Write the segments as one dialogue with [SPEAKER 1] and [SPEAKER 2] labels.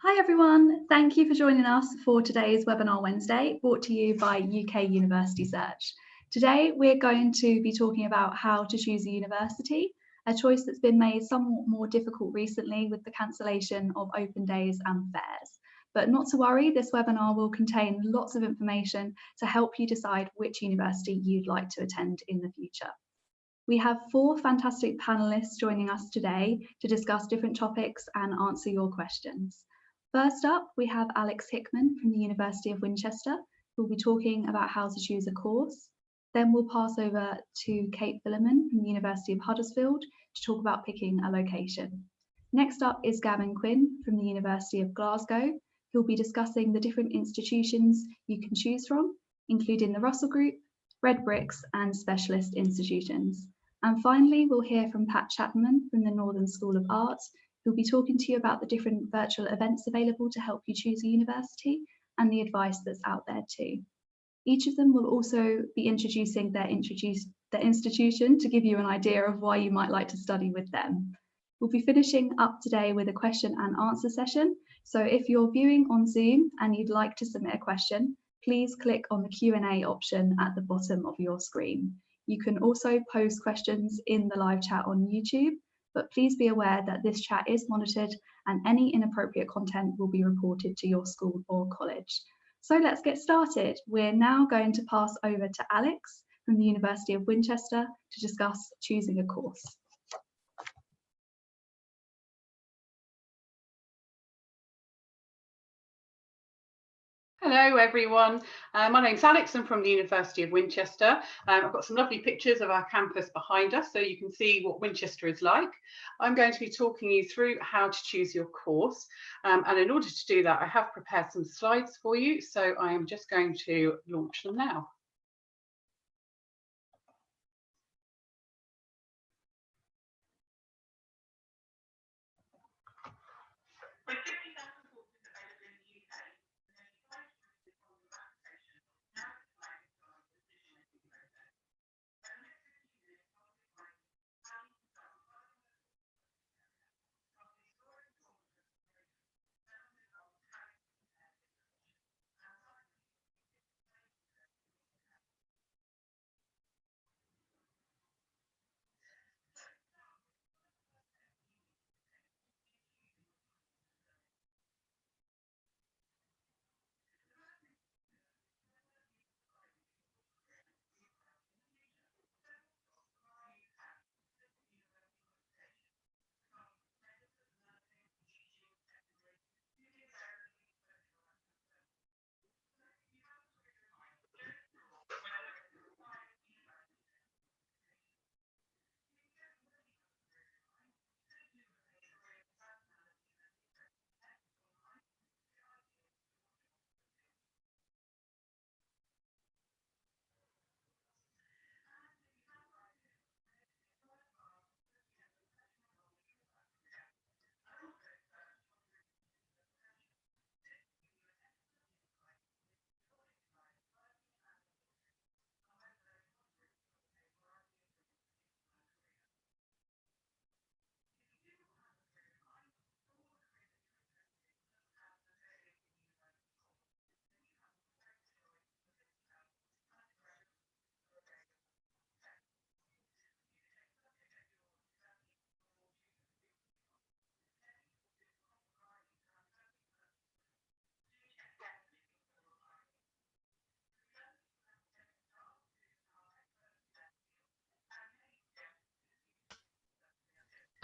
[SPEAKER 1] Hi everyone, thank you for joining us for today's Webinar Wednesday, brought to you by UK University Search. Today we're going to be talking about how to choose a university, a choice that's been made somewhat more difficult recently with the cancellation of open days and fairs. But not to worry, this webinar will contain lots of information to help you decide which university you'd like to attend in the future. We have four fantastic panelists joining us today to discuss different topics and answer your questions. First up, we have Alex Hickman from the University of Winchester, who will be talking about how to choose a course. Then we'll pass over to Kate Billerman from the University of Huddersfield to talk about picking a location. Next up is Gavin Quinn from the University of Glasgow, who will be discussing the different institutions you can choose from, including the Russell Group, Red Bricks and specialist institutions. And finally, we'll hear from Pat Chapman from the Northern School of Art, who'll be talking to you about the different virtual events available to help you choose a university and the advice that's out there too. Each of them will also be introducing their institution to give you an idea of why you might like to study with them. We'll be finishing up today with a question and answer session. So if you're viewing on Zoom and you'd like to submit a question, please click on the Q&A option at the bottom of your screen. You can also post questions in the live chat on YouTube, but please be aware that this chat is monitored and any inappropriate content will be reported to your school or college. So let's get started. We're now going to pass over to Alex from the University of Winchester to discuss choosing a course.
[SPEAKER 2] Hello everyone, my name's Alex. I'm from the University of Winchester. I've got some lovely pictures of our campus behind us so you can see what Winchester is like. I'm going to be talking you through how to choose your course, and in order to do that I have prepared some slides for you, so I am just going to launch them now.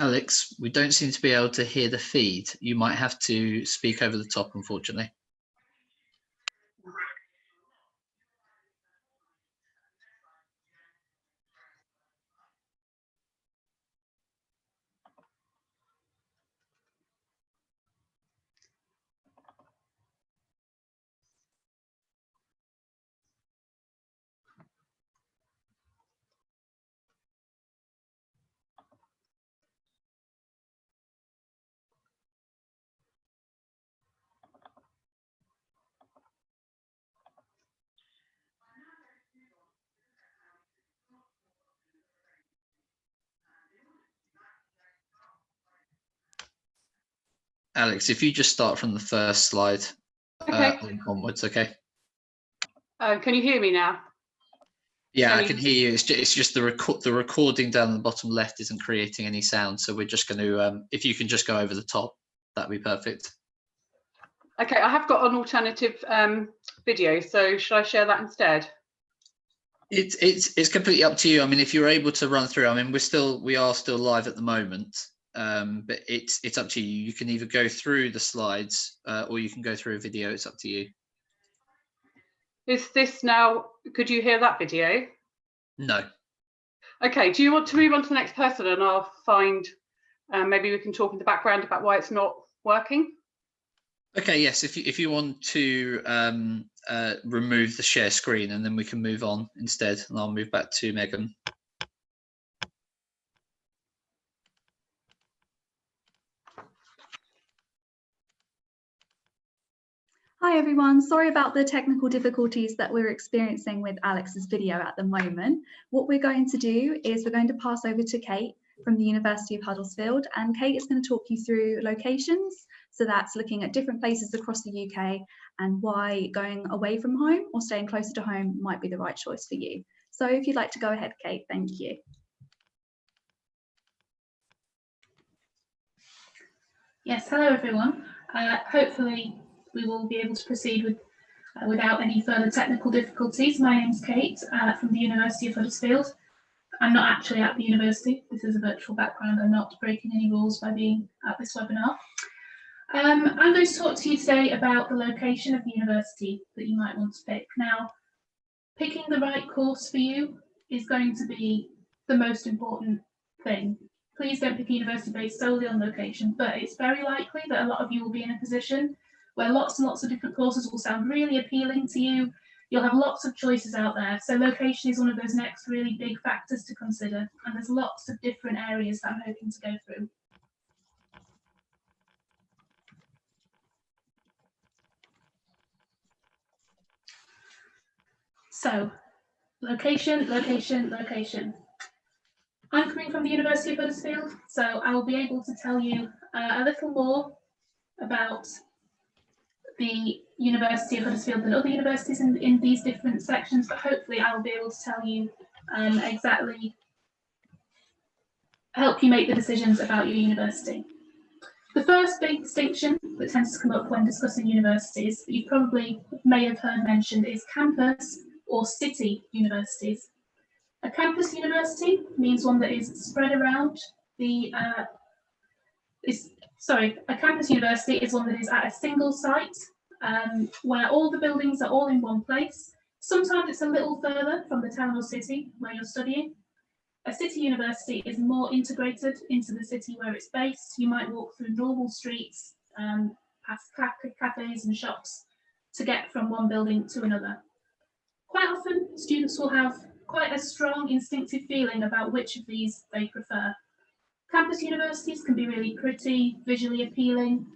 [SPEAKER 3] Alex, we don't seem to be able to hear the feed. You might have to speak over the top, unfortunately. Alex, if you just start from the first slide
[SPEAKER 2] Okay.
[SPEAKER 3] onwards, okay?
[SPEAKER 2] Can you hear me now?
[SPEAKER 3] Yeah,
[SPEAKER 2] Can
[SPEAKER 3] I
[SPEAKER 2] you-
[SPEAKER 3] can hear you. It's just the recording down the bottom left isn't creating any sound, so we're just going to if you can just go over the top, that'd be perfect.
[SPEAKER 2] Okay, I have got an alternative video, so should I share that instead?
[SPEAKER 3] It's completely up to you. I mean, if you're able to run through, I mean, we are still live at the moment, but it's up to you. You can either go through the slides or you can go through a video. It's up to you.
[SPEAKER 2] Is this now, could you hear that video?
[SPEAKER 3] No.
[SPEAKER 2] Okay, do you want to move on to the next person and I'll find, maybe we can talk in the background about why it's not working?
[SPEAKER 3] Okay, yes, if you want to remove the share screen and then we can move on instead, and I'll move back to Megan.
[SPEAKER 1] Hi everyone, sorry about the technical difficulties that we're experiencing with Alex's video at the moment. What we're going to do is we're going to pass over to Kate from the University of Huddersfield, and Kate is going to talk you through locations. So that's looking at different places across the UK and why going away from home or staying closer to home might be the right choice for you. So if you'd like to go ahead, Kate, thank you.
[SPEAKER 4] Yes, hello everyone. Hopefully we will be able to proceed without any further technical difficulties. My name's Kate from the University of Huddersfield. I'm not actually at the university. This is a virtual background. I'm not breaking any rules by being at this webinar. I'm going to talk to you today about the location of the university that you might want to pick. Now, picking the right course for you is going to be the most important thing. Please don't pick a university based solely on location, but it's very likely that a lot of you will be in a position where lots and lots of different courses will sound really appealing to you. You'll have lots of choices out there. So location is one of those next really big factors to consider. And there's lots of different areas that I'm hoping to go through. So location, location, location. I'm coming from the University of Huddersfield, so I will be able to tell you a little more about the University of Huddersfield than other universities in these different sections, but hopefully I will be able to tell you exactly, help you make the decisions about your university. The first big distinction that tends to come up when discussing universities that you probably may have heard mentioned is campus or city universities. A campus university means one that is spread around the, a campus university is one that is at a single site where all the buildings are all in one place. Sometimes it's a little further from the town or city where you're studying. A city university is more integrated into the city where it's based. You might walk through normal streets, past cafes and shops to get from one building to another. Quite often, students will have quite a strong instinctive feeling about which of these they prefer. Campus universities can be really pretty, visually appealing.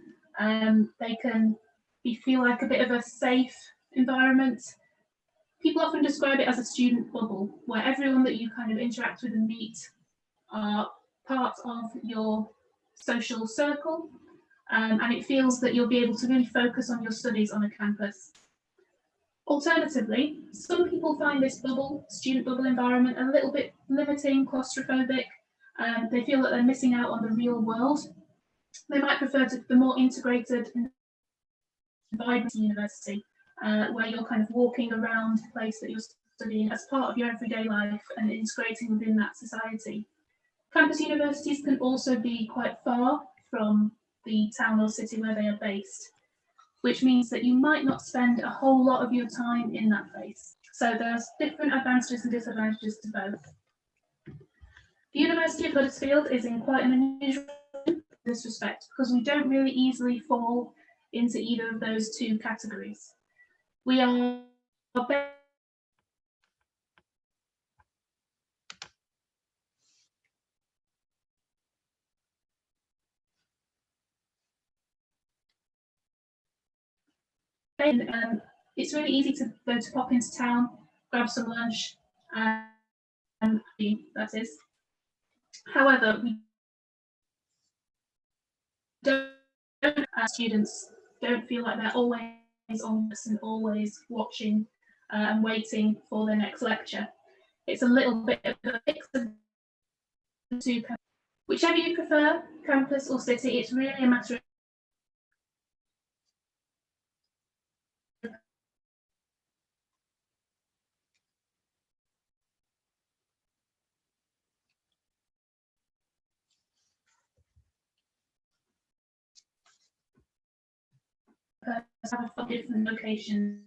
[SPEAKER 4] They can feel like a bit of a safe environment. People often describe it as a student bubble, where everyone that you kind of interact with and meet are part of your social circle, and it feels that you'll be able to really focus on your studies on a campus. Alternatively, some people find this student bubble environment a little bit limiting, claustrophobic. They feel that they're missing out on the real world. They might prefer the more integrated environment university, where you're kind of walking around the place that you're studying as part of your everyday life and integrating within that society. Campus universities can also be quite far from the town or city where they are based, which means that you might not spend a whole lot of your time in that place. So there's different advantages and disadvantages to both. The University of Huddersfield is in quite an unusual in this respect because we don't really easily fall into either of those two categories. We are it's really easy to go to pop into town, grab some lunch, and that is. However, we don't students don't feel like they're always on and always watching and waiting for their next lecture. It's a little bit of a mix of the two. Whichever you prefer, campus or city, it's really a matter of have a different locations.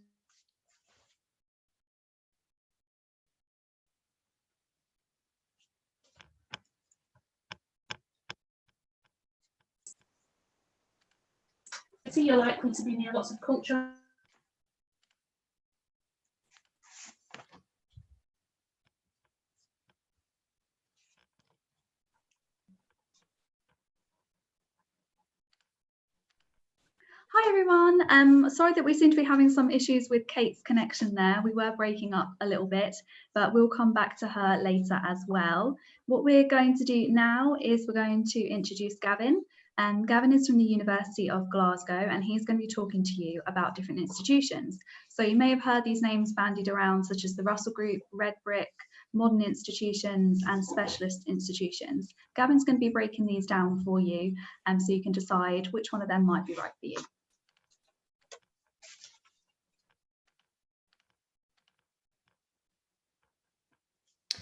[SPEAKER 4] You're likely to be near lots of culture.
[SPEAKER 1] Hi everyone, sorry that we seem to be having some issues with Kate's connection there. We were breaking up a little bit, but we'll come back to her later as well. What we're going to do now is we're going to introduce Gavin. Gavin is from the University of Glasgow and he's going to be talking to you about different institutions. So you may have heard these names bandied around, such as the Russell Group, Red Brick, modern institutions and specialist institutions. Gavin's going to be breaking these down for you so you can decide which one of them might be right for you.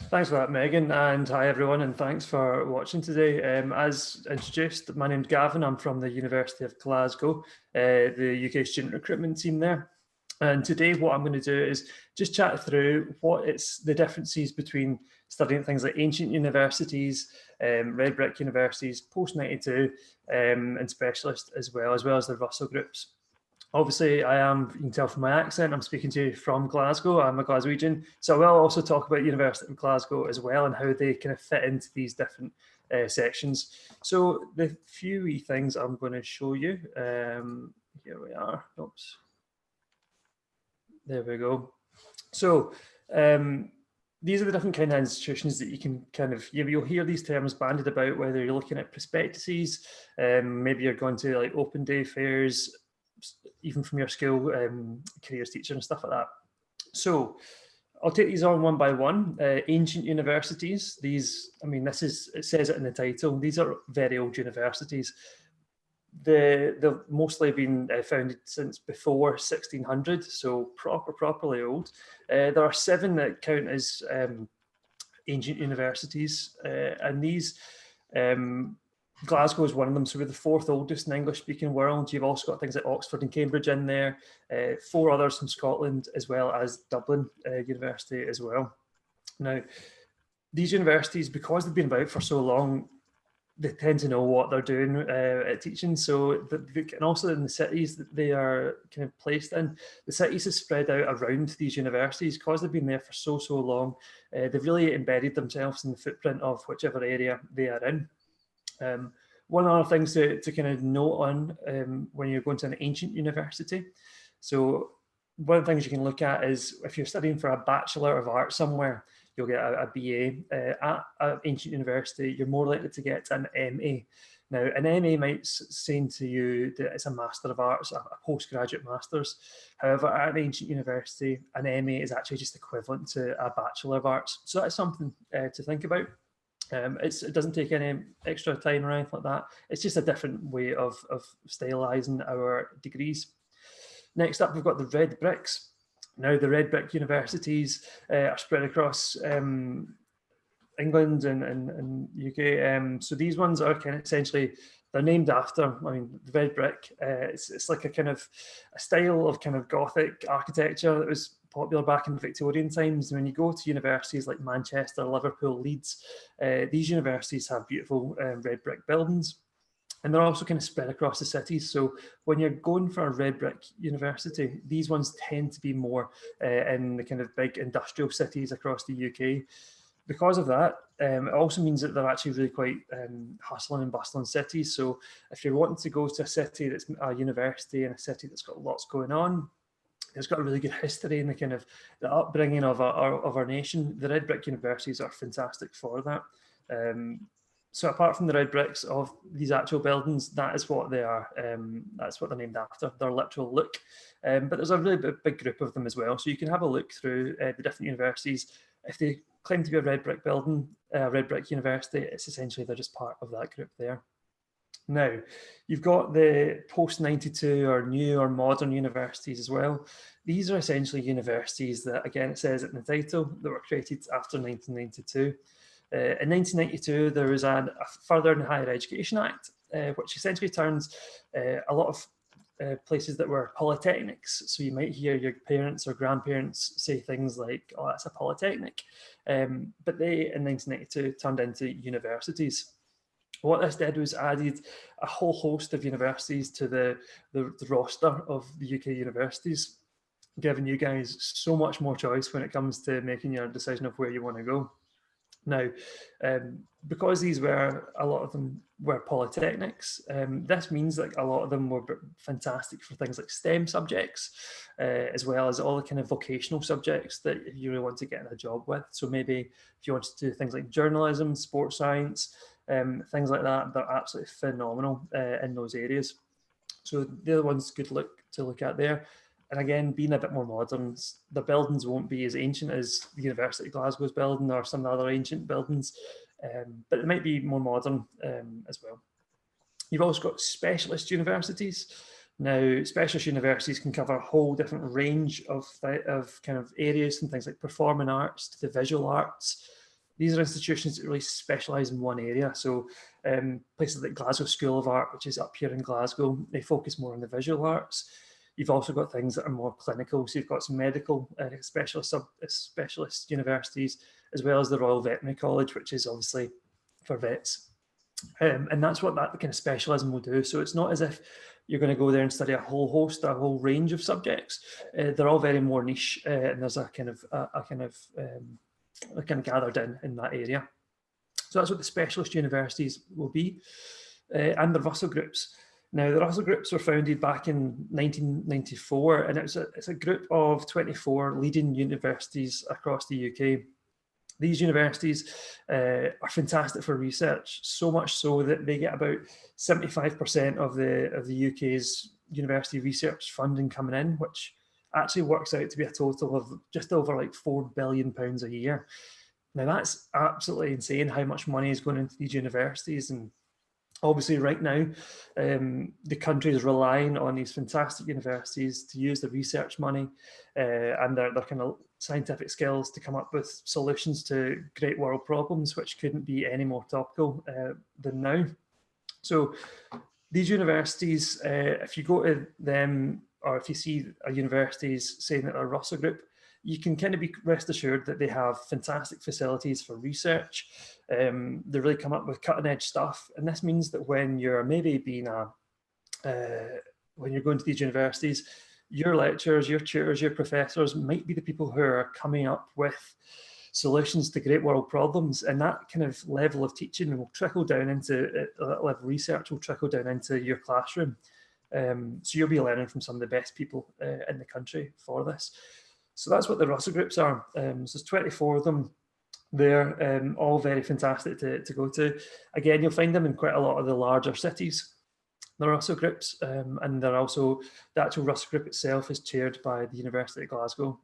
[SPEAKER 5] Thanks for that, Megan, and hi everyone, and thanks for watching today. As introduced, my name's Gavin. I'm from the University of Glasgow, the UK student recruitment team there. And today what I'm going to do is just chat through what it's the differences between studying things like ancient universities, red brick universities, post-92, and specialist as well as the Russell groups. Obviously, you can tell from my accent, I'm speaking to you from Glasgow. I'm a Glaswegian. So I will also talk about University of Glasgow as well and how they kind of fit into these different sections. So the few wee things I'm going to show you, here we are, oops. There we go. So these are the different kind of institutions that you can kind of, you'll hear these terms bandied about, whether you're looking at prospectuses, maybe you're going to like open day fairs, even from your school careers teacher and stuff like that. So I'll take these on one by one. Ancient universities, these, I mean, it says it in the title, these are very old universities. They've mostly been founded since before 1600, so properly old. There are 7 that count as ancient universities, and these Glasgow is one of them, so we're the 4th oldest in the English-speaking world. You've also got things like Oxford and Cambridge in there, 4 others from Scotland, as well as Dublin University as well. Now, these universities, because they've been about for so long, they tend to know what they're doing at teaching. So, and also in the cities that they are kind of placed in, the cities are spread out around these universities because they've been there for so long. They've really embedded themselves in the footprint of whichever area they are in. One of the things to kind of note on when you're going to an ancient university. So one of the things you can look at is if you're studying for a Bachelor of Arts somewhere, you'll get a BA. At an ancient university, you're more likely to get an MA. Now, an MA might say to you that it's a Master of Arts, a postgraduate master's. However, at an ancient university, an MA is actually just equivalent to a Bachelor of Arts. So that's something to think about. It doesn't take any extra time or anything like that. It's just a different way of stylizing our degrees. Next up, we've got the red bricks. Now, the red brick universities are spread across England and UK. So these ones are kind of essentially, they're named after, I mean, the red brick. It's like a kind of a style of kind of Gothic architecture that was popular back in Victorian times. When you go to universities like Manchester, Liverpool, Leeds, these universities have beautiful red brick buildings. And they're also kind of spread across the cities. So when you're going for a red brick university, these ones tend to be more in the kind of big industrial cities across the UK. Because of that, it also means that they're actually really quite hustling and bustling cities. So if you're wanting to go to a city that's a university and a city that's got lots going on, it's got a really good history in the kind of the upbringing of our nation, the red brick universities are fantastic for that. So apart from the red bricks of these actual buildings, that is what they are. That's what they're named after, their literal look. But there's a really big group of them as well. So you can have a look through the different universities. If they claim to be a red brick building, red brick university, it's essentially they're just part of that group there. Now, you've got the post-92 or new or modern universities as well. These are essentially universities that, again, it says it in the title, that were created after 1992. In 1992, there was a Further and Higher Education Act, which essentially turns a lot of places that were polytechnics. So you might hear your parents or grandparents say things like, oh, that's a polytechnic. But they, in 1992, turned into universities. What this did was added a whole host of universities to the roster of the UK universities, giving you guys so much more choice when it comes to making your decision of where you want to go. Now, because these were, a lot of them were polytechnics, this means that a lot of them were fantastic for things like STEM subjects, as well as all the kind of vocational subjects that you really want to get in a job with. So maybe if you want to do things like journalism, sports science, things like that, they're absolutely phenomenal in those areas. So the other one's good to look at there. And again, being a bit more modern, the buildings won't be as ancient as the University of Glasgow's building or some other ancient buildings, but it might be more modern as well. You've also got specialist universities. Now, specialist universities can cover a whole different range of kind of areas, from things like performing arts to the visual arts. These are institutions that really specialise in one area. So places like Glasgow School of Art, which is up here in Glasgow, they focus more on the visual arts. You've also got things that are more clinical. So you've got some medical specialist universities, as well as the Royal Veterinary College, which is obviously for vets. And that's what that kind of specialism will do. So it's not as if you're going to go there and study a whole range of subjects. They're all very more niche, and there's a kind of gathered in that area. So that's what the specialist universities will be, and the Russell Groups. Now, the Russell Groups were founded back in 1994, and it's a group of 24 leading universities across the UK. These universities are fantastic for research, so much so that they get about 75% of the UK's university research funding coming in, which actually works out to be a total of just over like £4 billion a year. Now, that's absolutely insane how much money is going into these universities. And obviously right now, the country is relying on these fantastic universities to use the research money and their kind of scientific skills to come up with solutions to great world problems, which couldn't be any more topical than now. So these universities, if you go to them, or if you see a universities saying that they're a Russell Group, you can kind of be rest assured that they have fantastic facilities for research. They really come up with cutting edge stuff. And this means that when you're maybe when you're going to these universities, your lecturers, your tutors, your professors might be the people who are coming up with solutions to great world problems. And that kind of level of teaching will trickle down into, that level of research will trickle down into your classroom. So you'll be learning from some of the best people in the country for this. So that's what the Russell Groups are. So there's 24 of them. They're all very fantastic to go to. Again, you'll find them in quite a lot of the larger cities, the Russell Groups, and they're also, the actual Russell Group itself is chaired by the University of Glasgow,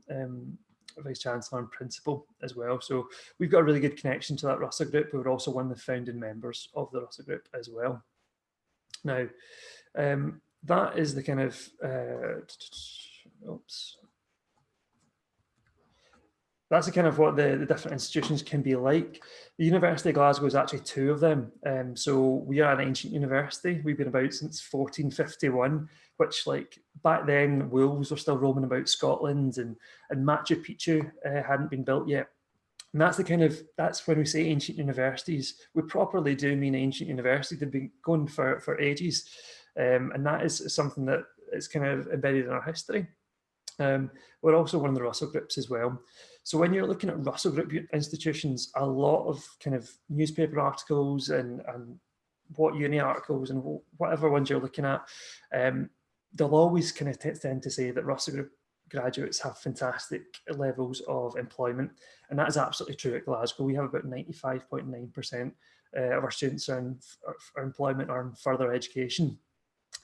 [SPEAKER 5] Vice-Chancellor and Principal as well. So we've got a really good connection to that Russell Group. We were also one of the founding members of the Russell Group as well. Now, that is the kind of, that's the kind of what the different institutions can be like. The University of Glasgow is actually two of them. So we are an ancient university. We've been about since 1451, which like back then wolves were still roaming about Scotland and Machu Picchu hadn't been built yet. And that's the kind of, that's when we say ancient universities, we properly do mean ancient university. They've been going for ages. And that is something that is kind of embedded in our history. We're also one of the Russell Groups as well. So when you're looking at Russell Group institutions, a lot of kind of newspaper articles and what uni articles and whatever ones you're looking at, they'll always kind of tend to say that Russell Group graduates have fantastic levels of employment. And that is absolutely true at Glasgow. We have about 95.9% of our students are in employment or in further education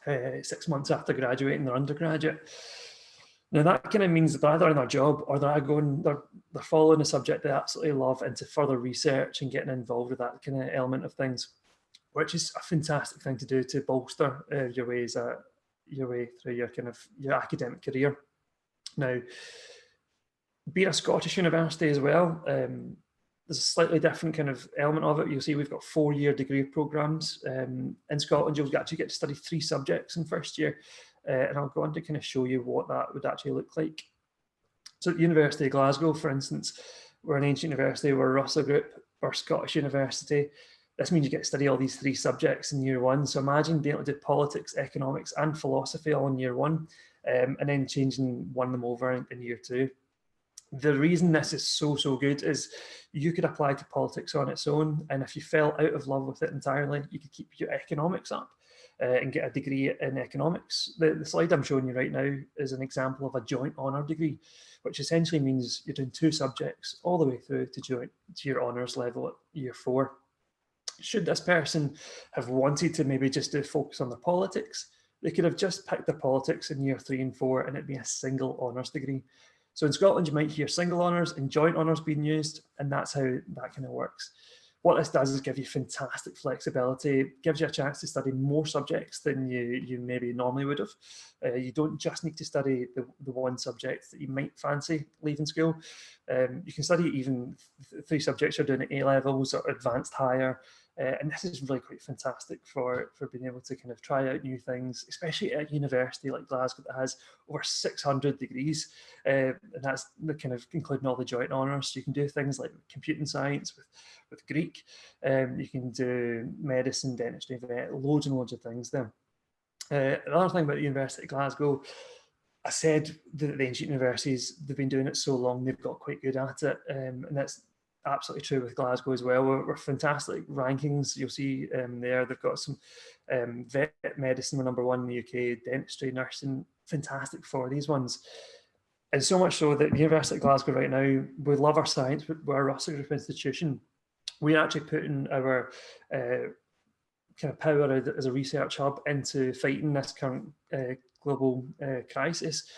[SPEAKER 5] 6 months after graduating their undergraduate. Now that kind of means that they're either in their job or they're following a subject they absolutely love into further research and getting involved with that kind of element of things, which is a fantastic thing to do to bolster your way through your academic career. Now, being a Scottish university as well, there's a slightly different kind of element of it. You'll see we've got 4-year degree programs. In Scotland, you'll actually get to study 3 subjects in first year. And I'll go on to kind of show you what that would actually look like. So at the University of Glasgow, for instance, we're an ancient university, we're a Russell Group, we're a Scottish university. This means you get to study all these 3 subjects in year 1. So imagine being able to do politics, economics, and philosophy all in year 1, and then changing one of them over in year 2. The reason this is so good is you could apply to politics on its own, and if you fell out of love with it entirely, you could keep your economics up and get a degree in economics. The slide I'm showing you right now is an example of a joint honour degree, which essentially means you're doing 2 subjects all the way through to your honours level at year 4. Should this person have wanted to maybe just to focus on the politics, they could have just picked the politics in year 3 and 4 and it'd be a single honours degree. So in Scotland, you might hear single honours and joint honours being used, and that's how that kind of works. What this does is give you fantastic flexibility. It gives you a chance to study more subjects than you maybe normally would have. You don't just need to study the one subject that you might fancy leaving school. You can study even 3 subjects you're doing at A-levels or advanced higher. And this is really quite fantastic for being able to kind of try out new things, especially at a university like Glasgow that has over 600 degrees, and that's the kind of including all the joint honours. So you can do things like computing science with Greek, you can do medicine, dentistry, vet, loads and loads of things there. Another thing about the University of Glasgow, I said the ancient universities, they've been doing it so long, they've got quite good at it, and that's absolutely true with Glasgow as well. We're fantastic rankings. You'll see there, they've got some vet medicine, we're #1 in the UK, dentistry, nursing, fantastic for these ones. And so much so that the University of Glasgow right now, we love our science, but we're a Russell Group institution. We're actually putting our kind of power as a research hub into fighting this current global crisis.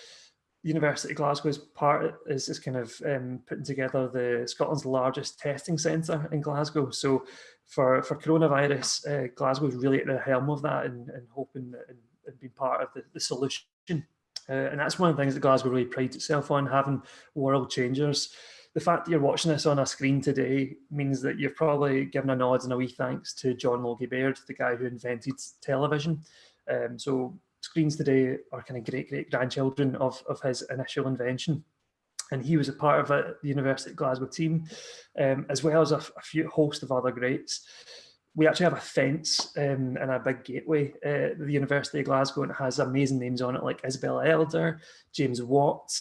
[SPEAKER 5] University of Glasgow is kind of putting together Scotland's largest testing centre in Glasgow. So for coronavirus, Glasgow is really at the helm of that and hoping and being part of the solution. And that's one of the things that Glasgow really prides itself on, having world changers. The fact that you're watching this on a screen today means that you've probably given a nod and a wee thanks to John Logie Baird, the guy who invented television. So screens today are kind of great-grandchildren of his initial invention. And he was a part of the University of Glasgow team, as well as a host of other greats. We actually have a fence and a big gateway at the University of Glasgow, and it has amazing names on it like Isabella Elder, James Watt.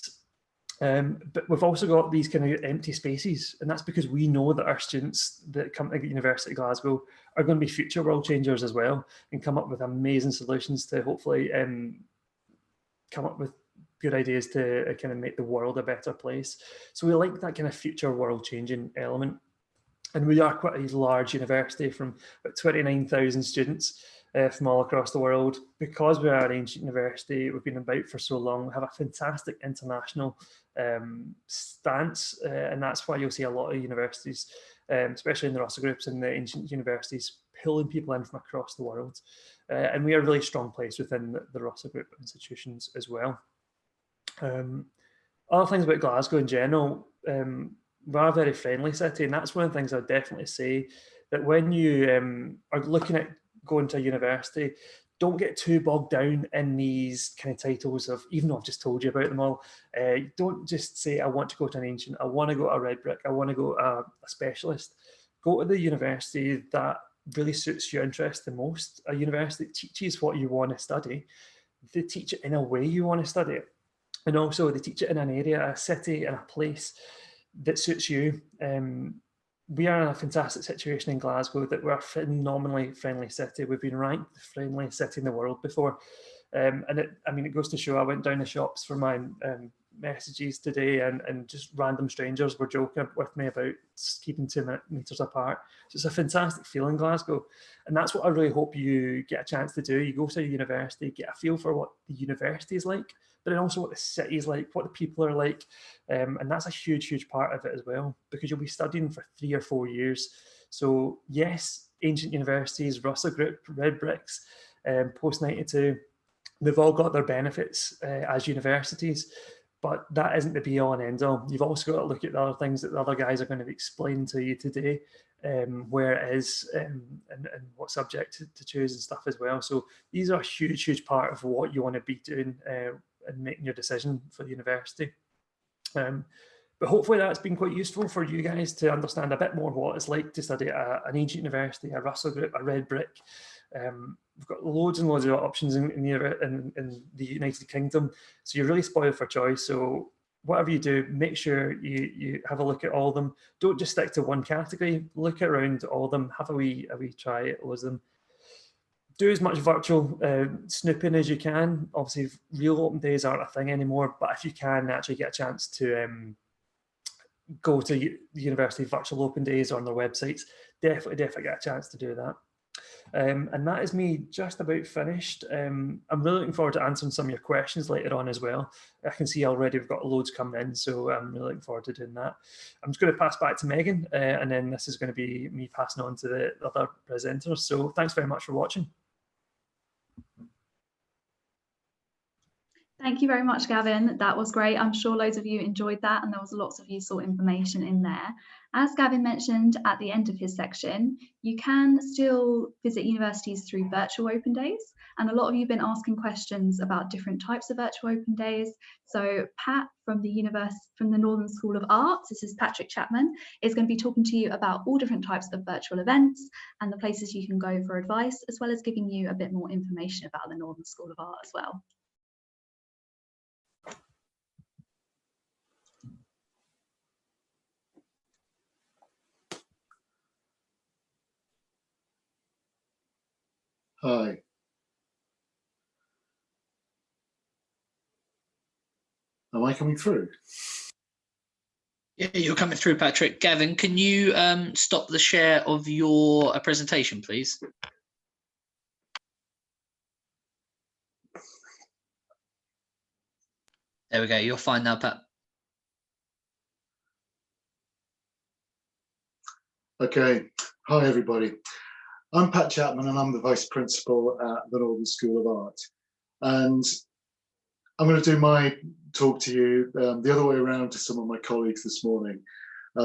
[SPEAKER 5] But we've also got these kind of empty spaces, and that's because we know that our students that come to the University of Glasgow are going to be future world changers as well, and come up with amazing solutions to hopefully come up with good ideas to kind of make the world a better place. So we like that kind of future world changing element. And we are quite a large university, from about 29,000 students from all across the world. Because we are an ancient university, we've been about for so long, we have a fantastic international stance, and that's why you'll see a lot of universities, especially in the Russell Groups and the ancient universities, pulling people in from across the world. And we are a really strong place within the Russell Group institutions as well. Other things about Glasgow in general, we are a very friendly city, and that's one of the things I'd definitely say, that when you are looking at going to a university, don't get too bogged down in these kind of titles of, even though I've just told you about them all, don't just say, I want to go to an ancient, I want to go to a red brick, I want to go to a specialist. Go to the university that really suits your interest the most. A university that teaches what you want to study. They teach it in a way you want to study it. And also they teach it in an area, a city, and a place that suits you. We are in a fantastic situation in Glasgow that we're a phenomenally friendly city. We've been ranked the friendliest city in the world before. And it goes to show, I went down the shops for my messages today, and just random strangers were joking with me about keeping 2 meters apart. So it's a fantastic feeling, Glasgow, and that's what I really hope you get a chance to do. You go to a university, get a feel for what the university is like, but then also what the city is like, what the people are like, and that's a huge part of it as well, because you'll be studying for 3 or 4 years. So yes, ancient universities, Russell Group, Red Bricks, Post 92, they've all got their benefits as universities, but that isn't the be all and end all. You've also got to look at the other things that the other guys are going to explain to you today, where it is and what subject to choose and stuff as well. So these are a huge part of what you want to be doing and making your decision for the university. But hopefully that's been quite useful for you guys to understand a bit more what it's like to study at an ancient university, a Russell Group, a Red Brick. We've got loads and loads of options in the United Kingdom, so you're really spoiled for choice. So whatever you do, make sure you have a look at all of them. Don't just stick to one category. Look around all of them. Have a wee try at loads of them. Do as much virtual snooping as you can. Obviously, real open days aren't a thing anymore, but if you can actually get a chance to go to the university virtual open days on their websites, definitely get a chance to do that. And that is me just about finished. I'm really looking forward to answering some of your questions later on as well. I can see already we've got loads coming in, so I'm really looking forward to doing that. I'm just going to pass back to Megan, and then this is going to be me passing on to the other presenters. So thanks very much for watching.
[SPEAKER 1] Thank you very much, Gavin. That was great. I'm sure loads of you enjoyed that, and there was lots of useful information in there. As Gavin mentioned at the end of his section, you can still visit universities through virtual open days, and a lot of you have been asking questions about different types of virtual open days. So Pat from the Northern School of Arts, this is Patrick Chapman, is going to be talking to you about all different types of virtual events and the places you can go for advice, as well as giving you a bit more information about the Northern School of Art as well.
[SPEAKER 6] Hi. Am I coming through?
[SPEAKER 3] Yeah, you're coming through, Patrick. Gavin, can you stop the share of your presentation, please? There we go. You're fine now, Pat.
[SPEAKER 6] Okay. Hi, everybody. I'm Pat Chapman, and I'm the Vice Principal at the Northern School of Art. And I'm going to do my talk to you the other way around to some of my colleagues this morning.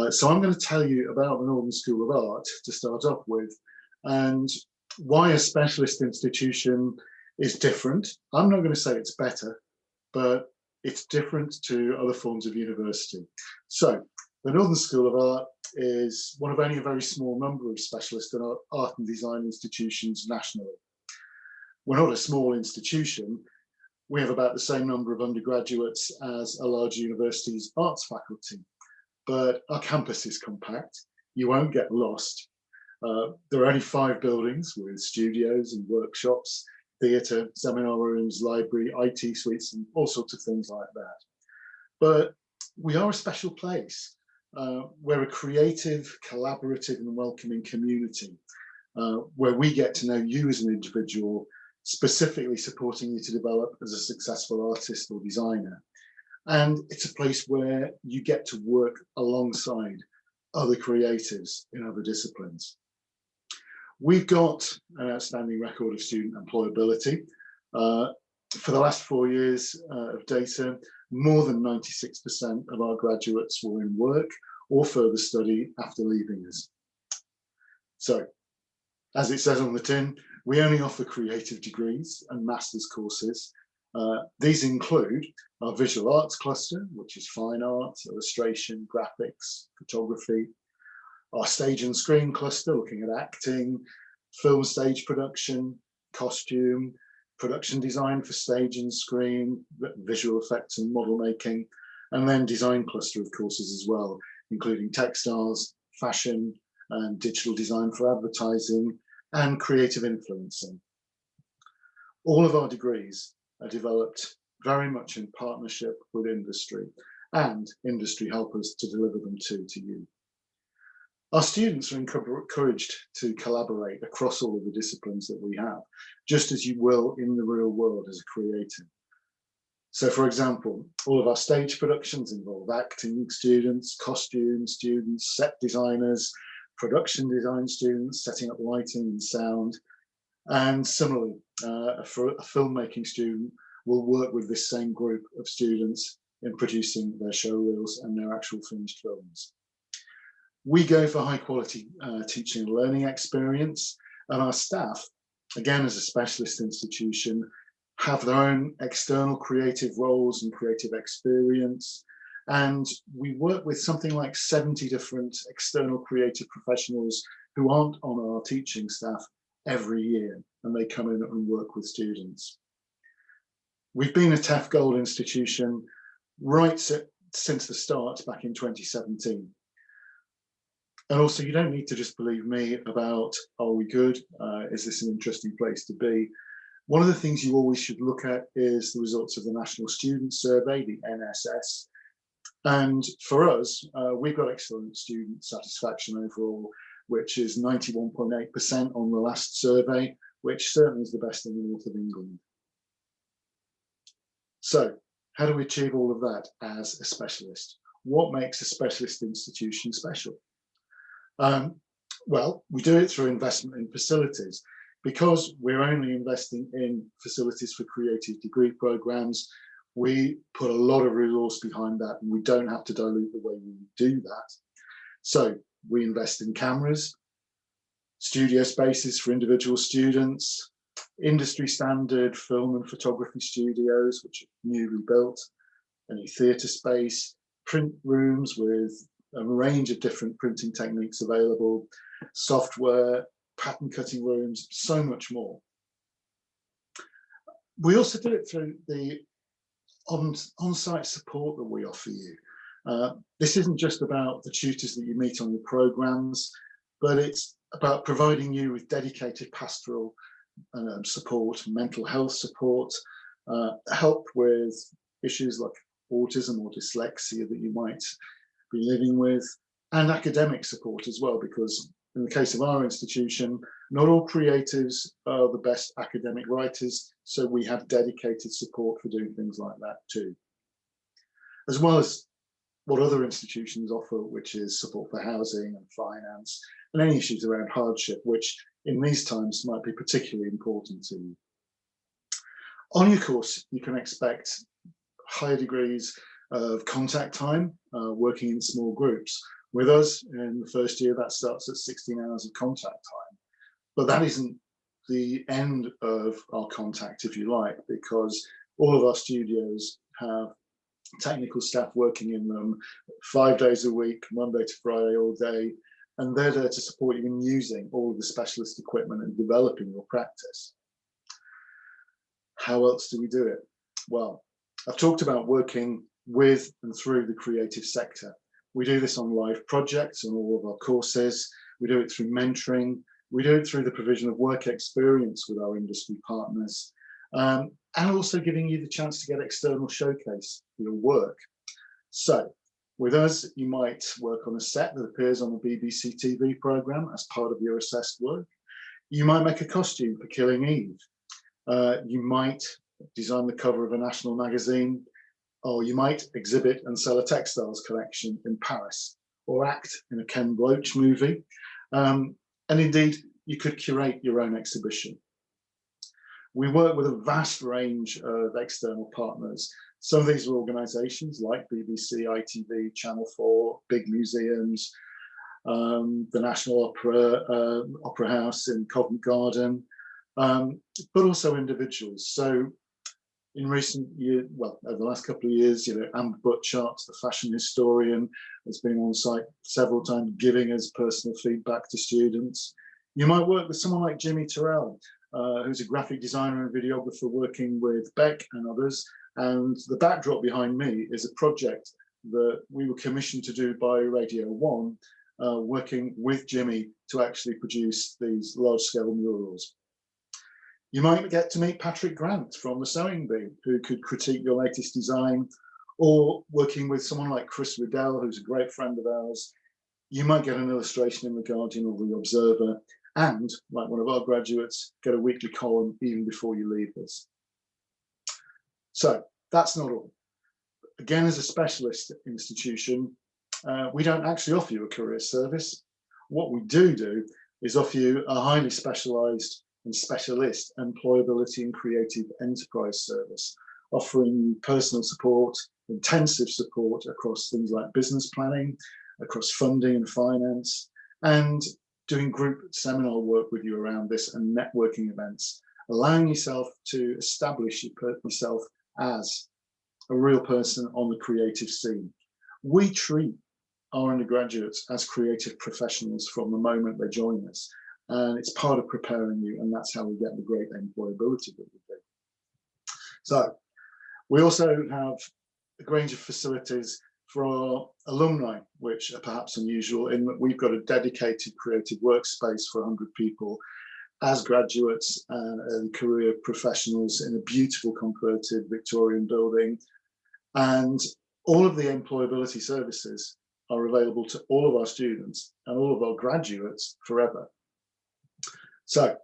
[SPEAKER 6] So I'm going to tell you about the Northern School of Art to start off with, and why a specialist institution is different. I'm not going to say it's better, but it's different to other forms of university. So the Northern School of Art is one of only a very small number of specialist art and design institutions nationally. We're not a small institution. We have about the same number of undergraduates as a large university's arts faculty, but our campus is compact. You won't get lost. There are only 5 buildings with studios and workshops, theatre, seminar rooms, library, IT suites, and all sorts of things like that. But we are a special place. We're a creative, collaborative and welcoming community where we get to know you as an individual, specifically supporting you to develop as a successful artist or designer. And it's a place where you get to work alongside other creatives in other disciplines. We've got an outstanding record of student employability. For the last 4 years of data, more than 96% of our graduates were in work or further study after leaving us. So, as it says on the tin, we only offer creative degrees and master's courses. These include our visual arts cluster, which is fine art, illustration, graphics, photography, our stage and screen cluster, looking at acting, film stage production, costume, production design for stage and screen, visual effects and model making, and then design cluster of courses as well, including textiles, fashion, and digital design for advertising, and creative influencing. All of our degrees are developed very much in partnership with industry, and industry help us to deliver them to you. Our students are encouraged to collaborate across all of the disciplines that we have, just as you will in the real world as a creative. So, for example, all of our stage productions involve acting students, costume students, set designers, production design students, setting up lighting and sound. And similarly, a filmmaking student will work with this same group of students in producing their show reels and their actual finished films. We go for high quality teaching and learning experience, and our staff, again as a specialist institution, have their own external creative roles and creative experience. And we work with something like 70 different external creative professionals who aren't on our teaching staff every year, and they come in and work with students. We've been a TEF Gold institution right since the start back in 2017. And also, you don't need to just believe me about, are we good? Is this an interesting place to be? One of the things you always should look at is the results of the National Student Survey, the NSS. And for us, we've got excellent student satisfaction overall, which is 91.8% on the last survey, which certainly is the best in the north of England. So how do we achieve all of that as a specialist? What makes a specialist institution special? Well, we do it through investment in facilities. Because we're only investing in facilities for creative degree programs, we put a lot of resource behind that, and we don't have to dilute the way we do that. So we invest in cameras, studio spaces for individual students, industry standard film and photography studios, which are newly built, a new theatre space, print rooms with a range of different printing techniques available, software, pattern cutting rooms, so much more. We also do it through the on-site support that we offer you. This isn't just about the tutors that you meet on your programs, but it's about providing you with dedicated pastoral support, mental health support, help with issues like autism or dyslexia that you might be living with, and academic support as well, because in the case of our institution, not all creatives are the best academic writers, so we have dedicated support for doing things like that too. As well as what other institutions offer, which is support for housing and finance, and any issues around hardship, which in these times might be particularly important to you. On your course, you can expect higher degrees of contact time, working in small groups. With us, in the first year, that starts at 16 hours of contact time. But that isn't the end of our contact, if you like, because all of our studios have technical staff working in them 5 days a week, Monday to Friday, all day, and they're there to support you in using all of the specialist equipment and developing your practice. How else do we do it? Well, I've talked about working with and through the creative sector. We do this on live projects on all of our courses. We do it through mentoring. We do it through the provision of work experience with our industry partners, and also giving you the chance to get external showcase for your work. So with us, you might work on a set that appears on a BBC TV programme as part of your assessed work. You might make a costume for Killing Eve. You might design the cover of a national magazine, or you might exhibit and sell a textiles collection in Paris, or act in a Ken Bloach movie. And indeed, you could curate your own exhibition. We work with a vast range of external partners. Some of these are organisations like BBC, ITV, Channel 4, big museums, the National Opera House in Covent Garden, but also individuals. So in recent years, well, over the last couple of years, Amber Butchart, the fashion historian, has been on site several times giving us personal feedback to students. You might work with someone like Jimmy Terrell, who's a graphic designer and videographer working with Beck and others. And the backdrop behind me is a project that we were commissioned to do by Radio 1, working with Jimmy to actually produce these large-scale murals. You might get to meet Patrick Grant from the Sewing Bee, who could critique your latest design, or working with someone like Chris Riddell, who's a great friend of ours. You might get an illustration in The Guardian or The Observer, and, like one of our graduates, get a weekly column even before you leave this. So that's not all. Again, as a specialist institution, we don't actually offer you a career service. What we do is offer you a highly specialised and specialist employability and creative enterprise service, offering you personal support, intensive support across things like business planning, across funding and finance, and doing group seminar work with you around this and networking events, allowing yourself to establish yourself as a real person on the creative scene. We treat our undergraduates as creative professionals from the moment they join us, and it's part of preparing you, and that's how we get the great employability that we do. So we also have a range of facilities for our alumni, which are perhaps unusual in that we've got a dedicated creative workspace for 100 people as graduates and early career professionals in a beautiful converted Victorian building. And all of the employability services are available to all of our students and all of our graduates forever. So,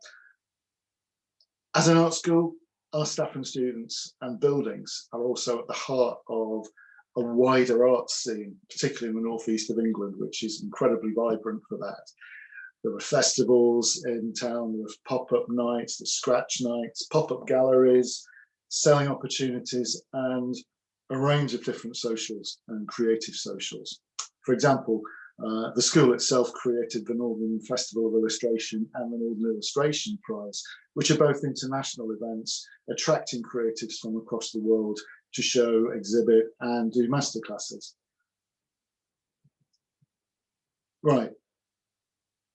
[SPEAKER 6] as an art school, our staff and students and buildings are also at the heart of a wider arts scene, particularly in the northeast of England, which is incredibly vibrant for that. There are festivals in town, there are pop-up nights, there's scratch nights, pop-up galleries, selling opportunities, and a range of different socials and creative socials. For example, the school itself created the Northern Festival of Illustration and the Northern Illustration Prize, which are both international events attracting creatives from across the world to show, exhibit, and do masterclasses. Right,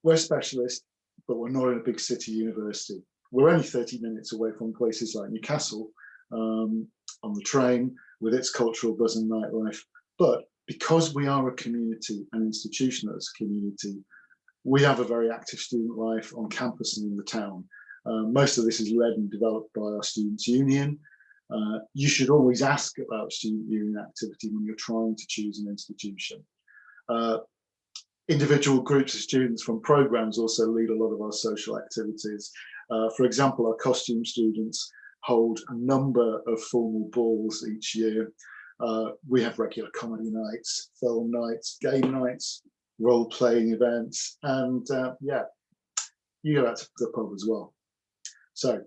[SPEAKER 6] we're specialists, but we're not in a big city university. We're only 30 minutes away from places like Newcastle on the train with its cultural buzz and nightlife. But because we are a community, an institution that's a community, we have a very active student life on campus and in the town. Most of this is led and developed by our Students' Union. You should always ask about student union activity when you're trying to choose an institution. Individual groups of students from programs also lead a lot of our social activities. For example, our costume students hold a number of formal balls each year. We have regular comedy nights, film nights, game nights, role-playing events, and yeah, you go out to the pub as well. So,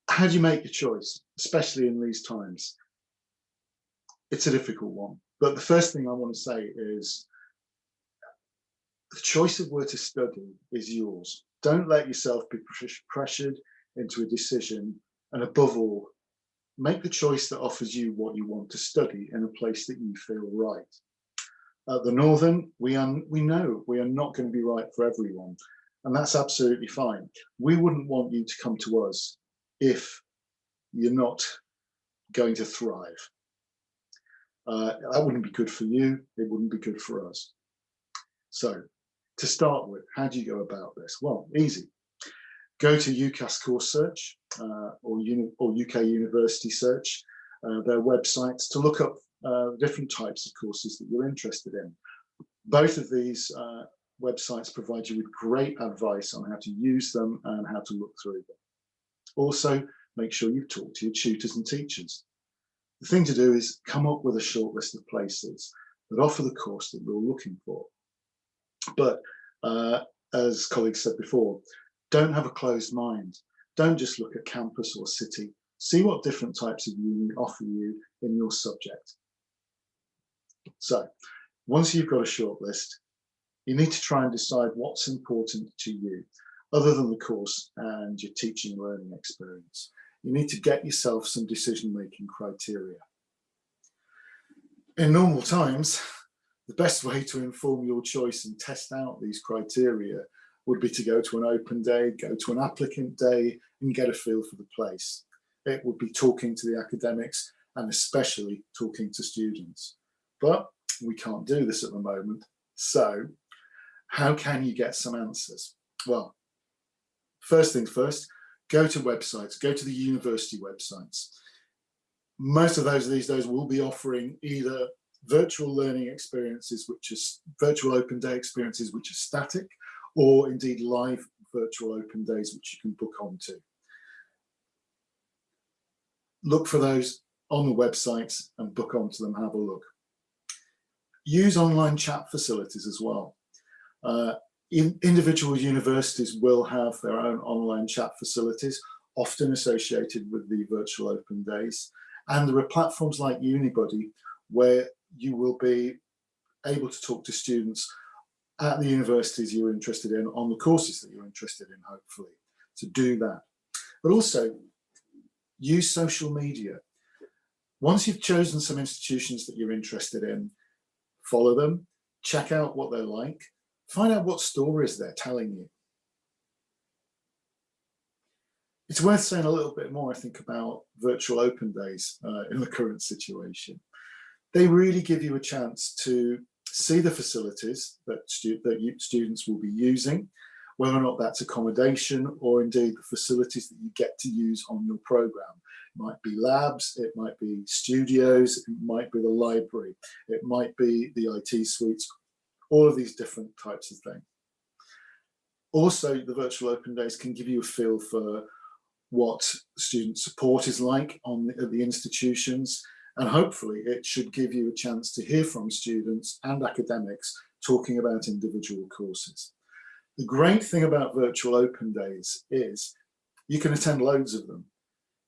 [SPEAKER 6] how do you make your choice, especially in these times? It's a difficult one, but the first thing I want to say is the choice of where to study is yours. Don't let yourself be pressured into a decision, and above all, make the choice that offers you what you want to study in a place that you feel right. At the Northern, we know we are not going to be right for everyone, and that's absolutely fine. We wouldn't want you to come to us if you're not going to thrive. That wouldn't be good for you, it wouldn't be good for us. So, to start with, how do you go about this? Well, easy. Go to UCAS Course Search or UK University Search, their websites, to look up different types of courses that you're interested in. Both of these websites provide you with great advice on how to use them and how to look through them. Also, make sure you talk to your tutors and teachers. The thing to do is come up with a short list of places that offer the course that you're looking for. But as colleagues said before, don't have a closed mind. Don't just look at campus or city. See what different types of uni offer you in your subject. So, once you've got a short list, you need to try and decide what's important to you, other than the course and your teaching and learning experience. You need to get yourself some decision-making criteria. In normal times, the best way to inform your choice and test out these criteria would be to go to an open day, go to an applicant day, and get a feel for the place. It would be talking to the academics and especially talking to students. But we can't do this at the moment. So how can you get some answers? Well, first things first, go to websites, go to the university websites. Most of those these days will be offering either virtual learning experiences, which is virtual open day experiences, which are static, or indeed live virtual open days, which you can book onto. Look for those on the websites and book onto them, have a look. Use online chat facilities as well. Individual universities will have their own online chat facilities, often associated with the virtual open days. And there are platforms like Unibuddy where you will be able to talk to students at the universities you're interested in, on the courses that you're interested in, hopefully, to do that. But also use social media. Once you've chosen some institutions that you're interested in, follow them, check out what they're like, find out what stories they're telling you. It's worth saying a little bit more, I think, about virtual open days in the current situation. They really give you a chance to see the facilities that students will be using, whether or not that's accommodation or indeed the facilities that you get to use on your program. It might be labs, it might be studios, it might be the library, it might be the IT suites, all of these different types of things. Also, the virtual open days can give you a feel for what student support is like at the institutions, and hopefully it should give you a chance to hear from students and academics talking about individual courses. The great thing about virtual open days is you can attend loads of them.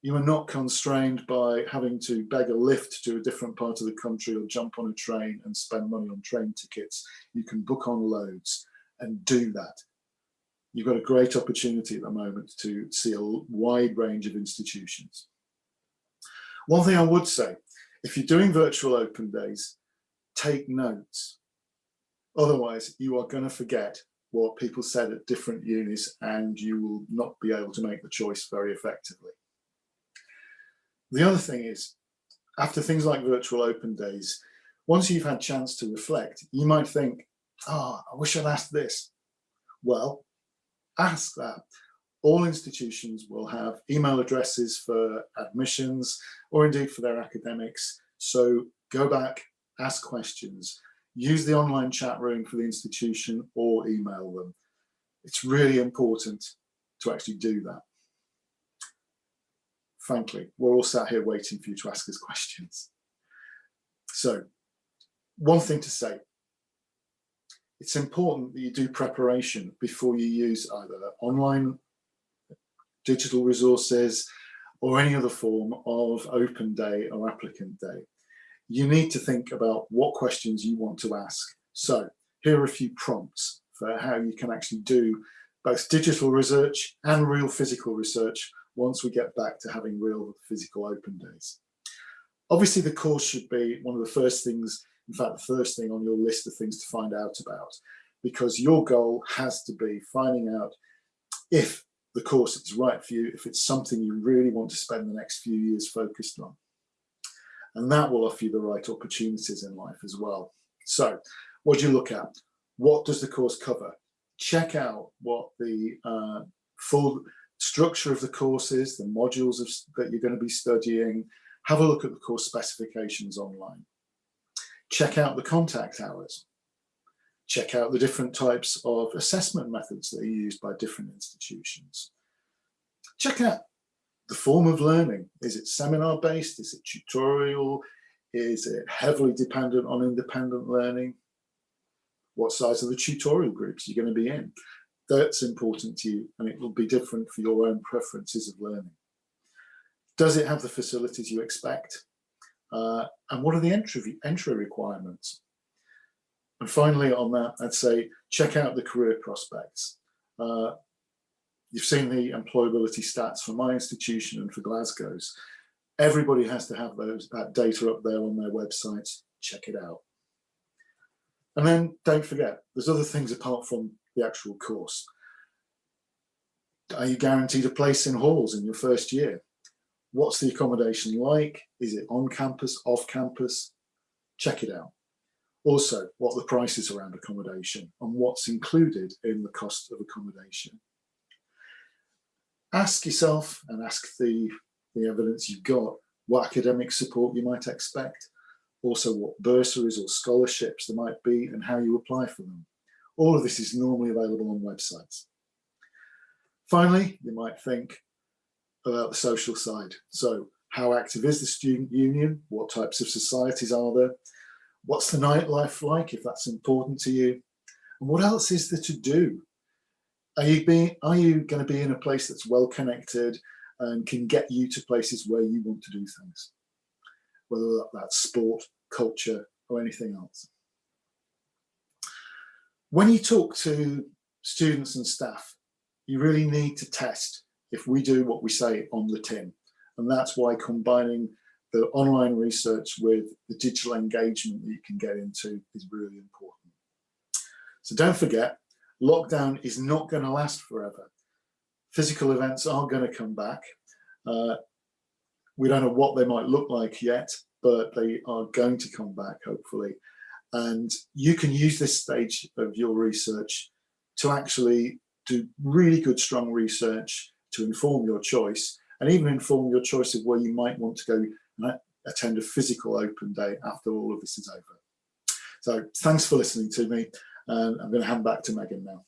[SPEAKER 6] You are not constrained by having to beg a lift to a different part of the country or jump on a train and spend money on train tickets. You can book on loads and do that. You've got a great opportunity at the moment to see a wide range of institutions. One thing I would say, if you're doing virtual open days, take notes. Otherwise, you are going to forget what people said at different unis and you will not be able to make the choice very effectively. The other thing is, after things like virtual open days, once you've had a chance to reflect, you might think, oh, I wish I'd asked this. Well, ask that. All institutions will have email addresses for admissions or indeed for their academics. So go back, ask questions, use the online chat room for the institution or email them. It's really important to actually do that. Frankly, we're all sat here waiting for you to ask us questions. So, one thing to say, it's important that you do preparation before you use either online digital resources or any other form of open day or applicant day. You need to think about what questions you want to ask. So here are a few prompts for how you can actually do both digital research and real physical research once we get back to having real physical open days. Obviously, the course should be one of the first things, in fact, the first thing on your list of things to find out about, because your goal has to be finding out if the course is right for you, if it's something you really want to spend the next few years focused on. And that will offer you the right opportunities in life as well. So what do you look at? What does the course cover? Check out what the full structure of the course is, the modules that you're going to be studying. Have a look at the course specifications online. Check out the contact hours. Check out the different types of assessment methods that are used by different institutions. Check out the form of learning. Is it seminar based? Is it tutorial? Is it heavily dependent on independent learning? What size of the tutorial groups you're going to be in? That's important to you, and it will be different for your own preferences of learning. Does it have the facilities you expect? And what are the entry requirements? And finally on that, I'd say check out the career prospects. You've seen the employability stats for my institution and for Glasgow's. Everybody has to have that data up there on their websites. Check it out. And then don't forget, there's other things apart from the actual course. Are you guaranteed a place in halls in your first year? What's the accommodation like? Is it on campus, off campus? Check it out. Also, what are the prices around accommodation and what's included in the cost of accommodation? ask yourself and ask the evidence you've got what academic support you might expect, also what bursaries or scholarships there might be and how you apply for them. All of this is normally available on websites. Finally, you might think about the social side. So how active is the student union? What types of societies are there? What's the nightlife like, if that's important to you? And what else is there to do? Are you going to be in a place that's well connected and can get you to places where you want to do things, whether that's sport, culture, or anything else? When you talk to students and staff, you really need to test if we do what we say on the tin. And that's why combining the online research with the digital engagement that you can get into is really important. So don't forget, lockdown is not going to last forever. Physical events are going to come back. We don't know what they might look like yet, but they are going to come back, hopefully. And you can use this stage of your research to actually do really good, strong research to inform your choice, and even inform your choice of where you might want to go and attend a physical open day after all of this is over. So thanks for listening to me, and I'm going to hand back to Megan now.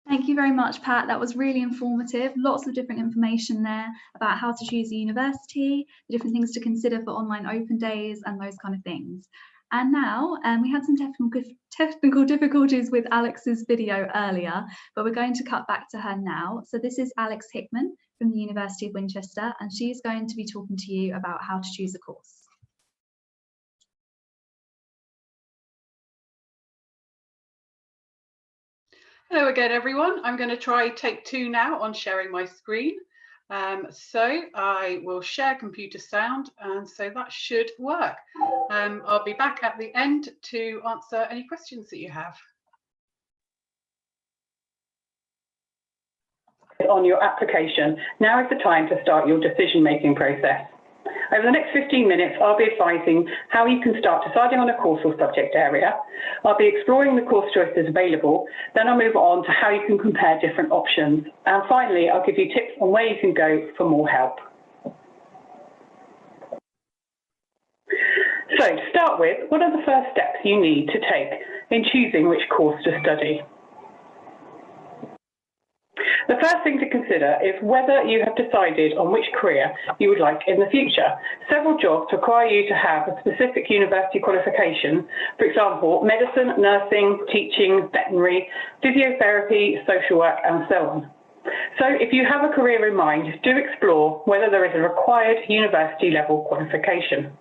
[SPEAKER 1] Thank you very much, Pat. That was really informative. Lots of different information there about how to choose a university, the different things to consider for online open days and those kind of things. And now we had some technical difficulties with Alex's video earlier, but we're going to cut back to her now. So this is Alex Hickman from the University of Winchester, and she's going to be talking to you about how to choose a course.
[SPEAKER 2] Hello again, everyone. I'm going to try take 2 now on sharing my screen. So I will share computer sound, and so that should work. I'll be back at the end to answer any questions that you have.
[SPEAKER 7] On your application, now is the time to start your decision-making process. Over the next 15 minutes, I'll be advising how you can start deciding on a course or subject area. I'll be exploring the course choices available. Then I'll move on to how you can compare different options. And finally, I'll give you tips on where you can go for more help. So to start with, what are the first steps you need to take in choosing which course to study? The first thing to consider is whether you have decided on which career you would like in the future. Several jobs require you to have a specific university qualification, for example, medicine, nursing, teaching, veterinary, physiotherapy, social work, and so on. So if you have a career in mind, do explore whether there is a required university level qualification.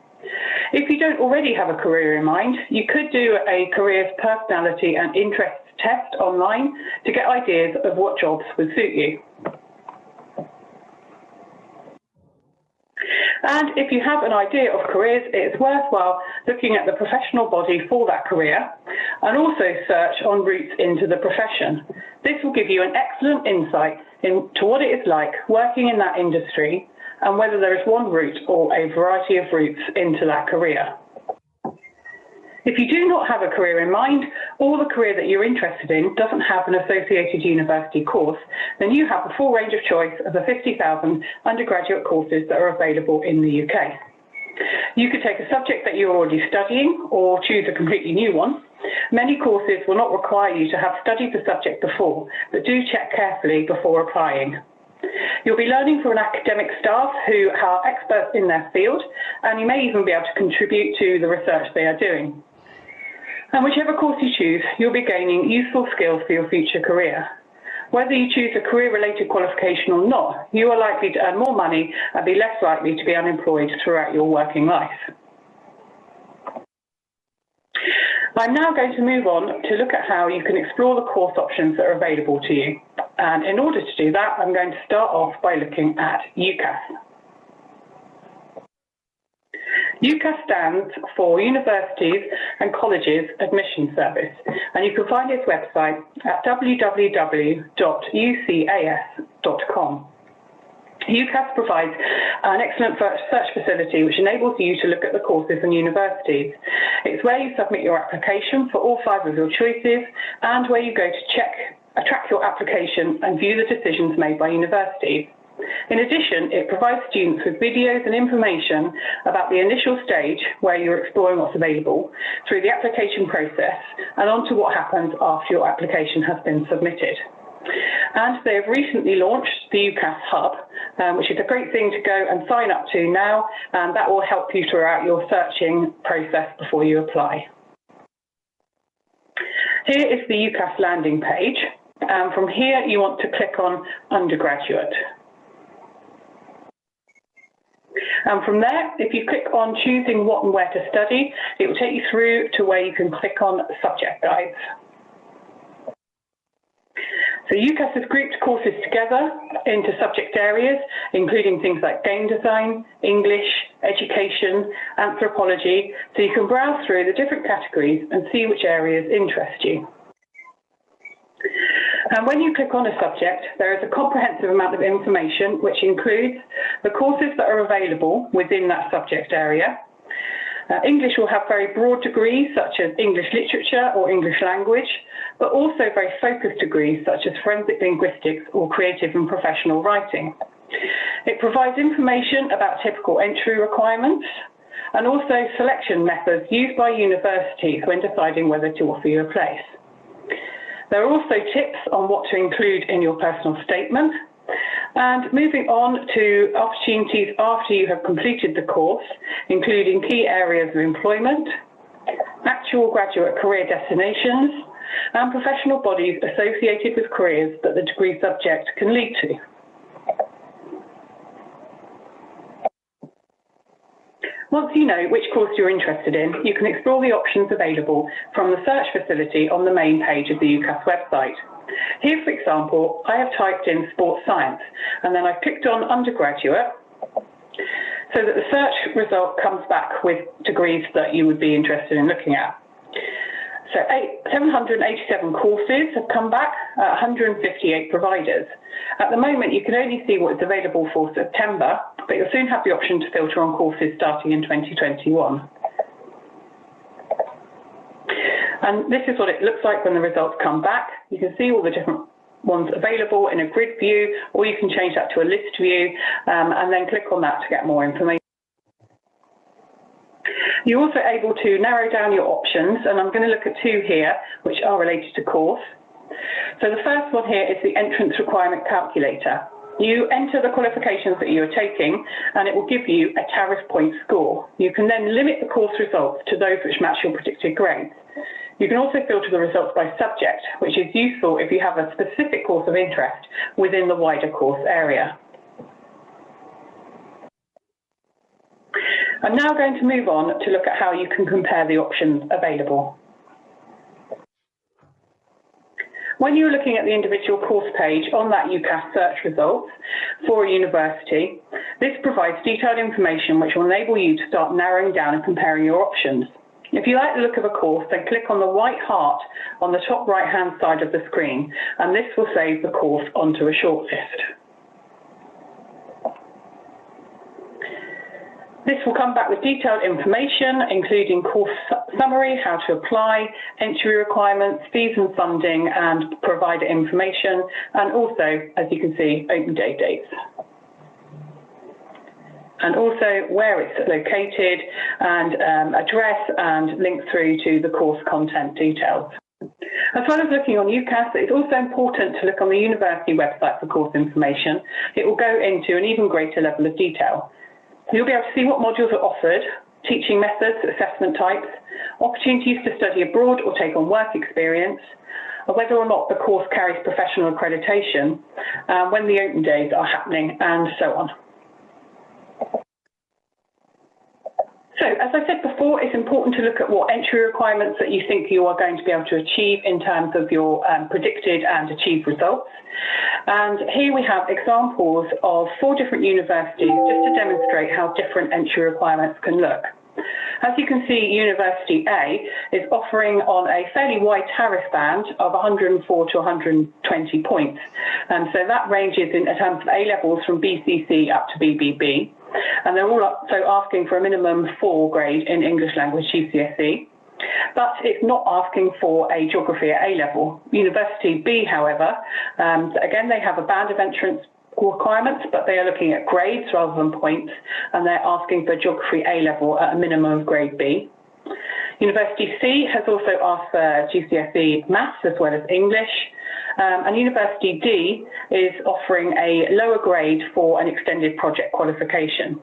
[SPEAKER 7] If you don't already have a career in mind, you could do a careers personality and interests test online to get ideas of what jobs would suit you. And if you have an idea of careers, it's worthwhile looking at the professional body for that career and also search on routes into the profession. This will give you an excellent insight into what it is like working in that industry and whether there is one route or a variety of routes into that career. If you do not have a career in mind, or the career that you're interested in doesn't have an associated university course, then you have the full range of choice of the 50,000 undergraduate courses that are available in the UK. You could take a subject that you're already studying or choose a completely new one. Many courses will not require you to have studied the subject before, but do check carefully before applying. You'll be learning from an academic staff who are experts in their field, and you may even be able to contribute to the research they are doing. And whichever course you choose, you'll be gaining useful skills for your future career. Whether you choose a career-related qualification or not, you are likely to earn more money and be less likely to be unemployed throughout your working life. I'm now going to move on to look at how you can explore the course options that are available to you. And in order to do that, I'm going to start off by looking at UCAS. UCAS stands for Universities and Colleges Admission Service, and you can find its website at www.ucas.com. UCAS provides an excellent search facility which enables you to look at the courses and universities. It's where you submit your application for all 5 of your choices and where you go to track your application and view the decisions made by universities. In addition, it provides students with videos and information about the initial stage where you're exploring what's available through the application process and on to what happens after your application has been submitted. And they have recently launched the UCAS Hub, which is a great thing to go and sign up to now, and that will help you throughout your searching process before you apply. Here is the UCAS landing page. From here, you want to click on Undergraduate. And from there, if you click on choosing what and where to study, it will take you through to where you can click on subject guides. So UCAS has grouped courses together into subject areas, including things like game design, English, education, anthropology, so you can browse through the different categories and see which areas interest you. And when you click on a subject, there is a comprehensive amount of information, which includes the courses that are available within that subject area. English will have very broad degrees, such as English literature or English language, but also very focused degrees, such as forensic linguistics or creative and professional writing. It provides information about typical entry requirements and also selection methods used by universities when deciding whether to offer you a place. There are also tips on what to include in your personal statement. And moving on to opportunities after you have completed the course, including key areas of employment, actual graduate career destinations, and professional bodies associated with careers that the degree subject can lead to. Once you know which course you're interested in, you can explore the options available from the search facility on the main page of the UCAS website. Here, for example, I have typed in sports science, and then I've clicked on undergraduate, so that the search result comes back with degrees that you would be interested in looking at. So 787 courses have come back, 158 providers. At the moment, you can only see what is available for September, but you'll soon have the option to filter on courses starting in 2021. And this is what it looks like when the results come back. You can see all the different ones available in a grid view, or you can change that to a list view and then click on that to get more information. You're also able to narrow down your options, and I'm going to look at 2 here, which are related to course. So the first one here is the entrance requirement calculator. You enter the qualifications that you are taking, and it will give you a tariff point score. You can then limit the course results to those which match your predicted grades. You can also filter the results by subject, which is useful if you have a specific course of interest within the wider course area. I'm now going to move on to look at how you can compare the options available. When you're looking at the individual course page on that UCAS search results for a university, this provides detailed information which will enable you to start narrowing down and comparing your options. If you like the look of a course, then click on the white heart on the top right-hand side of the screen, and this will save the course onto a shortlist. This will come back with detailed information, including course summary, how to apply, entry requirements, fees and funding, and provider information, and also, as you can see, open day dates. And also where it's located, and address, and link through to the course content details. As well as looking on UCAS, it's also important to look on the university website for course information. It will go into an even greater level of detail. You'll be able to see what modules are offered, teaching methods, assessment types, opportunities to study abroad or take on work experience, whether or not the course carries professional accreditation, when the open days are happening, and so on. So, as I said before, it's important to look at what entry requirements that you think you are going to be able to achieve in terms of your predicted and achieved results. And here we have examples of 4 different universities just to demonstrate how different entry requirements can look. As you can see, University A is offering on a fairly wide tariff band of 104 to 120 points. So that ranges in terms of A-levels from BCC up to BBB. And they're all also asking for a minimum 4 grade in English language GCSE. But it's not asking for a geography at A-level. University B, however, again, they have a band of entrance requirements, but they are looking at grades rather than points, and they're asking for geography A-level at a minimum of grade B. University C has also asked for GCSE maths as well as English. And University D is offering a lower grade for an extended project qualification.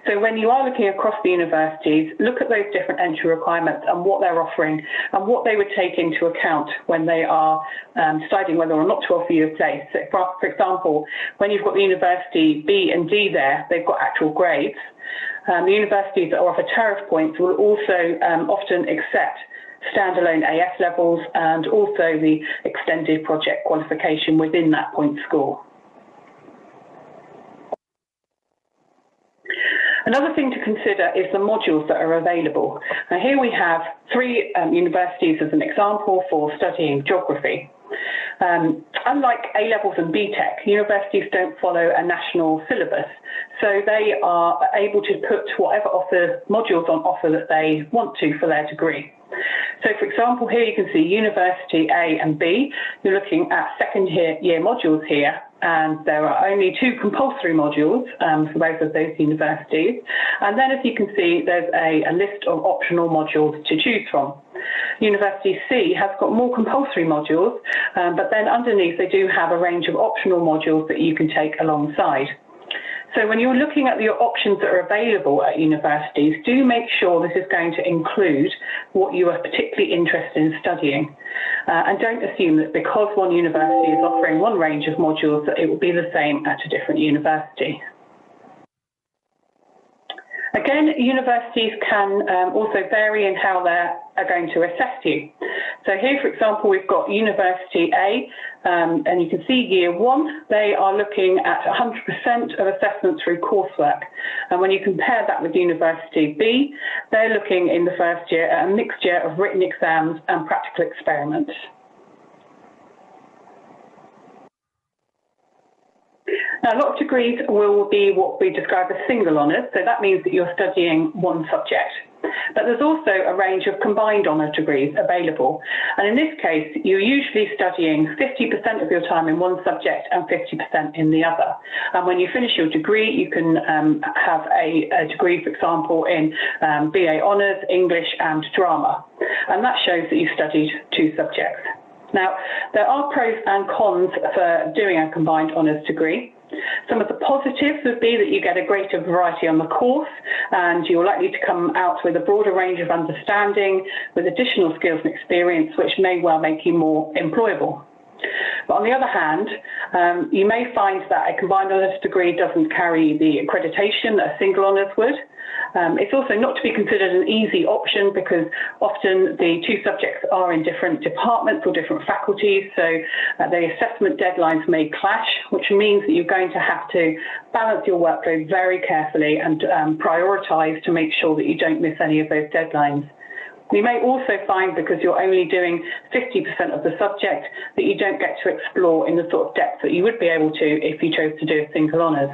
[SPEAKER 7] So when you are looking across the universities, look at those different entry requirements and what they're offering and what they would take into account when they are deciding whether or not to offer you a place. So for example, when you've got the University B and D there, they've got actual grades. The universities that offer tariff points will also often accept standalone AS levels and also the extended project qualification within that point score. Another thing to consider is the modules that are available. Now here we have 3 universities as an example for studying geography. Unlike A-levels and BTEC, universities don't follow a national syllabus, so they are able to put whatever modules on offer that they want to for their degree. So for example, here you can see University A and B. You're looking at second year modules here, and there are only 2 compulsory modules for both of those universities. And then as you can see, there's a list of optional modules to choose from. University C has got more compulsory modules, but then underneath they do have a range of optional modules that you can take alongside. So when you're looking at the options that are available at universities, do make sure this is going to include what you are particularly interested in studying. And don't assume that because one university is offering one range of modules that it will be the same at a different university. Again, universities can also vary in how they are going to assess you. So here, for example, we've got University A, and you can see year 1, they are looking at 100% of assessment through coursework. And when you compare that with University B, they're looking in the first year at a mixture of written exams and practical experiments. Now, a lot of degrees will be what we describe as single honours, so that means that you're studying one subject. But there's also a range of combined honours degrees available. And in this case, you're usually studying 50% of your time in one subject and 50% in the other. And when you finish your degree, you can have a degree, for example, in BA Honours, English and Drama. And that shows that you studied 2 subjects. Now, there are pros and cons for doing a combined honours degree. Some of the positives would be that you get a greater variety on the course and you're likely to come out with a broader range of understanding with additional skills and experience which may well make you more employable. But on the other hand, you may find that a combined honours degree doesn't carry the accreditation that a single honours would. It's also not to be considered an easy option because often the 2 subjects are in different departments or different faculties, so the assessment deadlines may clash, which means that you're going to have to balance your workload very carefully and prioritise to make sure that you don't miss any of those deadlines. You may also find, because you're only doing 50% of the subject, that you don't get to explore in the sort of depth that you would be able to if you chose to do a single honours.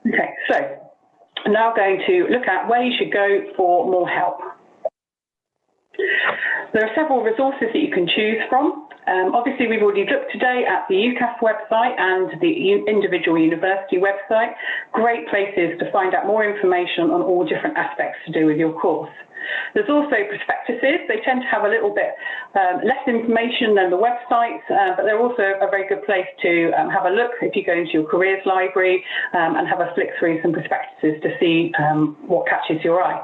[SPEAKER 7] Okay, so I'm now going to look at where you should go for more help. There are several resources that you can choose from. Obviously, we've already looked today at the UCAS website and the individual university website. Great places to find out more information on all different aspects to do with your course. There's also prospectuses. They tend to have a little bit less information than the websites, but they're also a very good place to have a look if you go into your careers library and have a flick through some prospectuses to see what catches your eye.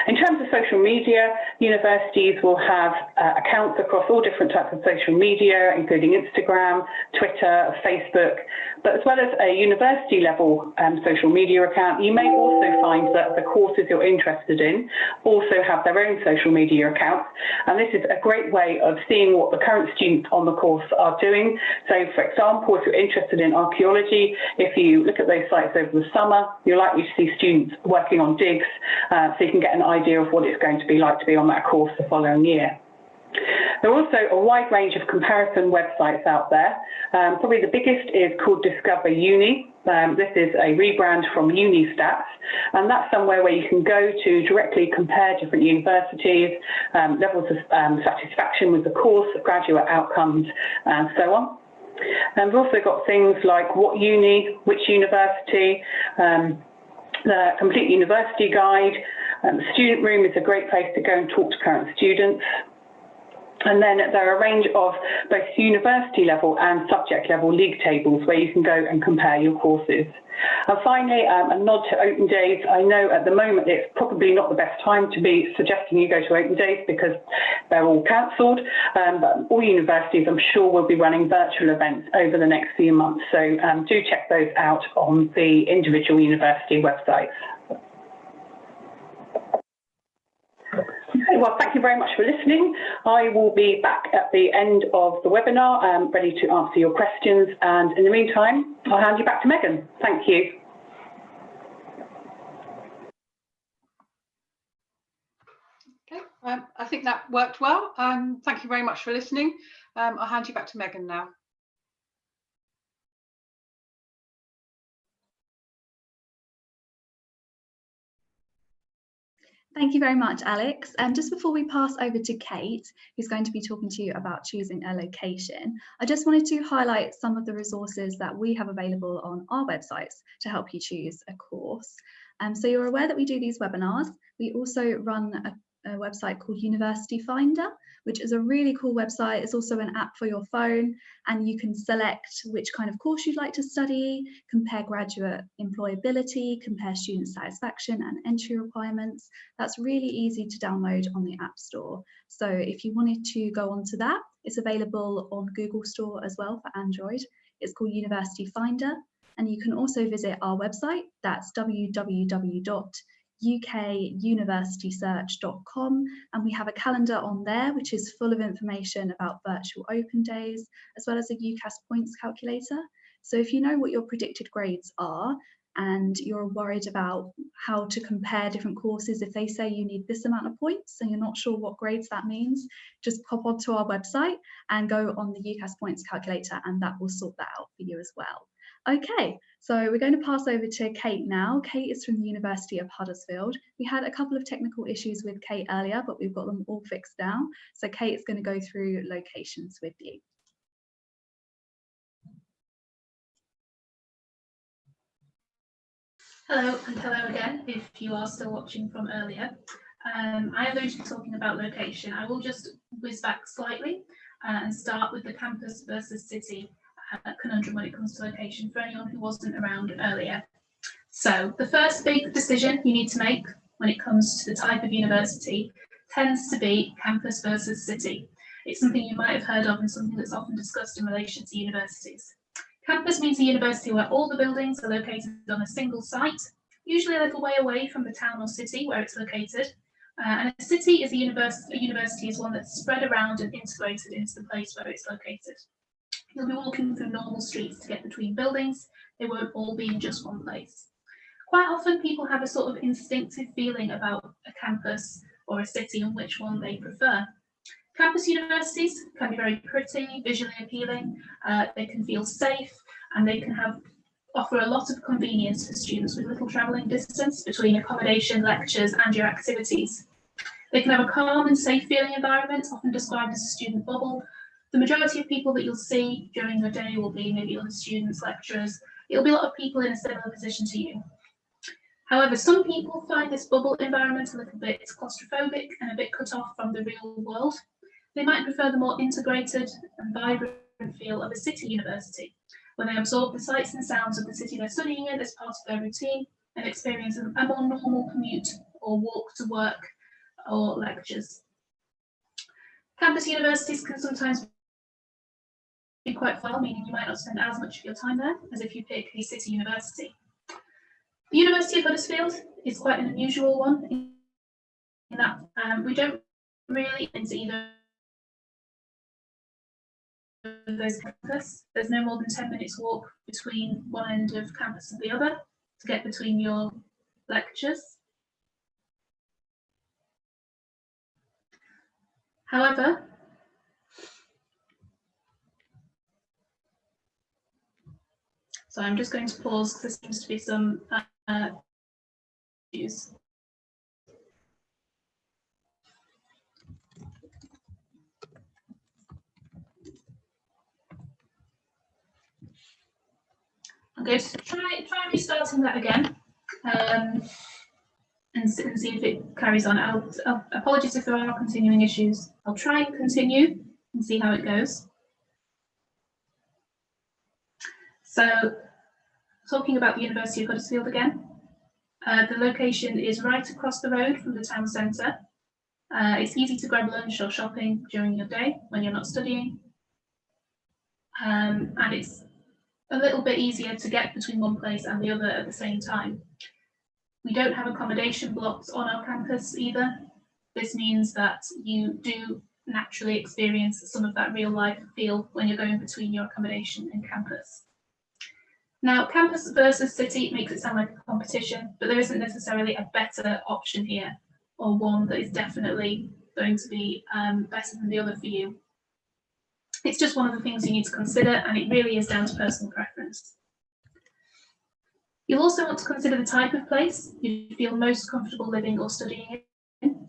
[SPEAKER 7] In terms of social media, universities will have accounts across all different types of social media, including Instagram, Twitter, Facebook, but as well as a university level social media account, you may also find that the courses you're interested in also have their own social media accounts. And this is a great way of seeing what the current students on the course are doing. So for example, if you're interested in archaeology, if you look at those sites over the summer, you're likely to see students working on digs, so you can get an idea of what it's going to be like to be on that course the following year. There are also a wide range of comparison websites out there. Probably the biggest is called Discover Uni. This is a rebrand from Unistats, and that's somewhere where you can go to directly compare different universities, levels of satisfaction with the course, graduate outcomes, and so on. And we've also got things like what uni, which university, the Complete University Guide. Student Room is a great place to go and talk to current students. And then there are a range of both university level and subject level league tables where you can go and compare your courses. And finally, a nod to Open Days. I know at the moment it's probably not the best time to be suggesting you go to Open Days because they're all cancelled, but all universities I'm sure will be running virtual events over the next few months. So do check those out on the individual university websites. Okay, well, thank you very much for listening. I will be back at the end of the webinar, ready to answer your questions. And in the meantime, I'll hand you back to Megan. Thank you.
[SPEAKER 2] Okay, I think that worked well. Thank you very much for listening. I'll hand you back to Megan now.
[SPEAKER 1] Thank you very much, Alex. Just before we pass over to Kate, who's going to be talking to you about choosing a location, I just wanted to highlight some of the resources that we have available on our websites to help you choose a course. So you're aware that we do these webinars. We also run a website called University Finder, which is a really cool website. It's also an app for your phone, and you can select which kind of course you'd like to study, compare graduate employability, compare student satisfaction and entry requirements. That's really easy to download on the App Store. So if you wanted to go onto that, it's available on Google Store as well for Android. It's called University Finder, and you can also visit our website. That's www.ukuniversitysearch.com, and we have a calendar on there which is full of information about virtual open days as well as a UCAS points calculator. So if you know what your predicted grades are and you're worried about how to compare different courses, if they say you need this amount of points and you're not sure what grades that means, just pop onto our website and go on the UCAS points calculator, and that will sort that out for you as well. Okay, so we're going to pass over to Kate now. Kate is from the University of Huddersfield. We had a couple of technical issues with Kate earlier, but we've got them all fixed now. So Kate is going to go through locations with you.
[SPEAKER 4] Hello, and hello again, if you are still watching from earlier. I am going to be talking about location. I will just whiz back slightly and start with the campus versus city conundrum when it comes to location for anyone who wasn't around earlier. So the first big decision you need to make when it comes to the type of university tends to be campus versus city. It's something you might have heard of and something that's often discussed in relation to universities. Campus means a university where all the buildings are located on a single site, usually a little way away from the town or city where it's located. And a city is a university is one that's spread around and integrated into the place where it's located. You'll be walking through normal streets to get between buildings. They won't all be in just one place. Quite often people have a sort of instinctive feeling about a campus or a city and which one they prefer. Campus universities can be very pretty, visually appealing, they can feel safe, and they can offer a lot of convenience for students with little travelling distance between accommodation, lectures and your activities. They can have a calm and safe feeling environment, often described as a student bubble. The majority of people that you'll see during the day will be maybe other students, lecturers. It'll be a lot of people in a similar position to you. However, some people find this bubble environment a little bit claustrophobic and a bit cut off from the real world. They might prefer the more integrated and vibrant feel of a city university, where they absorb the sights and sounds of the city they're studying in as part of their routine and experience a more normal commute or walk to work or lectures. Campus universities can sometimes be quite far, meaning you might not spend as much of your time there as if you pick a city university. The University of Huddersfield is quite an unusual one in that we don't really into either of those campus. There's no more than 10 minutes walk between one end of campus and the other to get between your lectures. However, so I'm just going to pause because there seems to be some issues. I'm going to try restarting that again and see if it carries on. I'll apologies if there are continuing issues. I'll try and continue and see how it goes. So, talking about the University of Huddersfield again, the location is right across the road from the town centre. It's easy to grab lunch or shopping during your day when you're not studying. And it's a little bit easier to get between one place and the other at the same time. We don't have accommodation blocks on our campus either. This means that you do naturally experience some of that real life feel when you're going between your accommodation and campus. Now, campus versus city makes it sound like a competition, but there isn't necessarily a better option here, or one that is definitely going to be better than the other for you. It's just one of the things you need to consider, and it really is down to personal preference. You'll also want to consider the type of place you feel most comfortable living or studying in.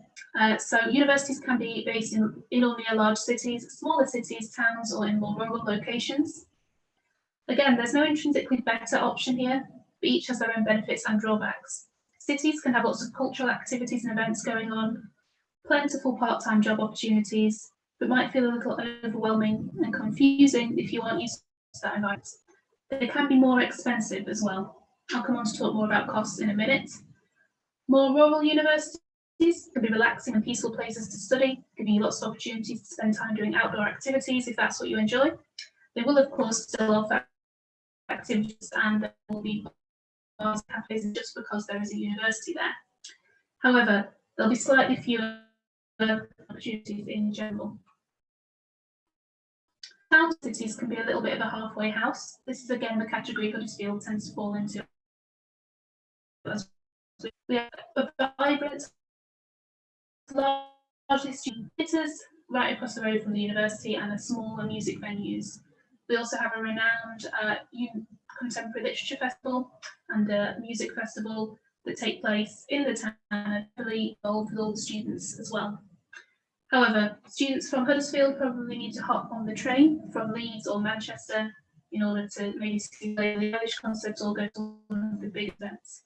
[SPEAKER 4] So universities can be based in or near large cities, smaller cities, towns, or in more rural locations. Again, there's no intrinsically better option here, but each has their own benefits and drawbacks. Cities can have lots of cultural activities and events going on, plentiful part-time job opportunities, but might feel a little overwhelming and confusing if you aren't used to that environment. They can be more expensive as well. I'll come on to talk more about costs in a minute. More rural universities can be relaxing and peaceful places to study, giving you lots of opportunities to spend time doing outdoor activities if that's what you enjoy. They will, of course, still offer activities, and there will be bars and cafes just because there is a university there. However, there'll be slightly fewer opportunities in general. Town cities can be a little bit of a halfway house. This is again the category Huddersfield tends to fall into. We have a vibrant, largely student theatres right across the road from the university and smaller music venues. We also have a renowned contemporary literature festival and a music festival that take place in the town and heavily involved with all the students as well. However, students from Huddersfield probably need to hop on the train from Leeds or Manchester in order to maybe see the Irish concert or go to one of the big events.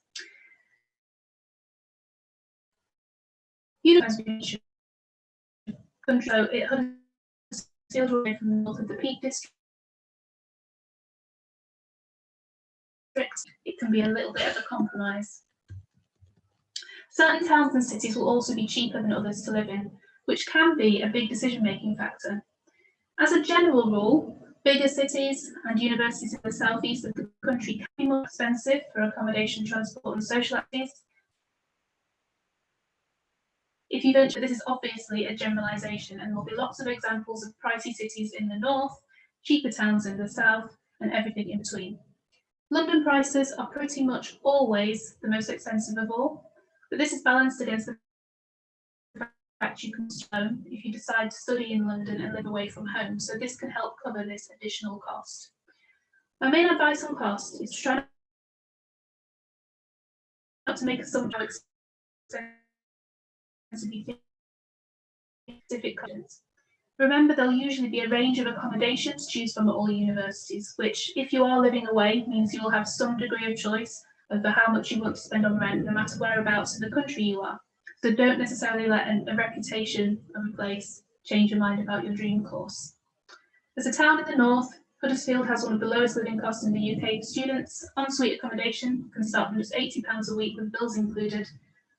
[SPEAKER 4] University control it Huddersfield away from the north of the Peak District. It can be a little bit of a compromise. Certain towns and cities will also be cheaper than others to live in, which can be a big decision-making factor. As a general rule, bigger cities and universities in the southeast of the country can be more expensive for accommodation, transport and social activities. If you don't, this is obviously a generalisation, and there'll be lots of examples of pricey cities in the north, cheaper towns in the south, and everything in between. London prices are pretty much always the most expensive of all, but this is balanced against the fact you can home if you decide to study in London and live away from home, so this can help cover this additional cost. My main advice on cost is to try not to make assumptions how expensive specific conditions. Remember, there'll usually be a range of accommodations to choose from at all universities, which, if you are living away, means you will have some degree of choice over how much you want to spend on rent, no matter whereabouts in the country you are. So don't necessarily let a reputation of a place change your mind about your dream course. As a town in the north, Huddersfield has one of the lowest living costs in the UK for students. En-suite accommodation can start from just £80 a week with bills included,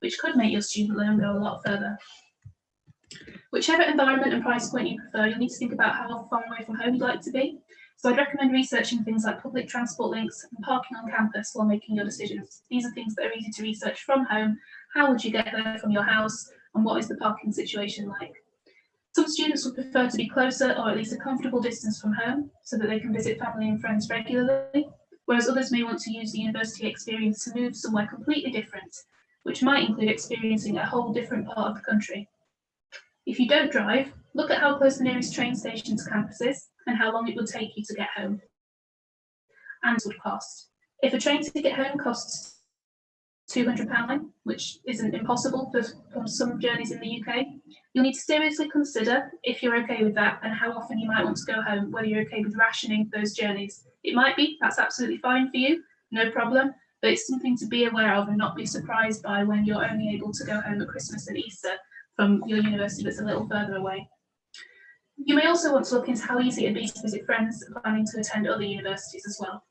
[SPEAKER 4] which could make your student loan go a lot further. Whichever environment and price point you prefer, you'll need to think about how far away from home you'd like to be. So I'd recommend researching things like public transport links and parking on campus while making your decisions. These are things that are easy to research from home. How would you get there from your house, and what is the parking situation like? Some students would prefer to be closer, or at least a comfortable distance from home, so that they can visit family and friends regularly, whereas others may want to use the university experience to move somewhere completely different, which might include experiencing a whole different part of the country. If you don't drive, look at how close the nearest train station to campus is and how long it would take you to get home and would cost. If a train ticket home costs £200, which isn't impossible for some journeys in the UK, you'll need to seriously consider if you're okay with that and how often you might want to go home, whether you're okay with rationing those journeys. It might be, that's absolutely fine for you, no problem, but it's something to be aware of and not be surprised by when you're only able to go home at Christmas and Easter from your university that's a little further away. You may also want to look into how easy it'd be to visit friends planning to attend other universities as well.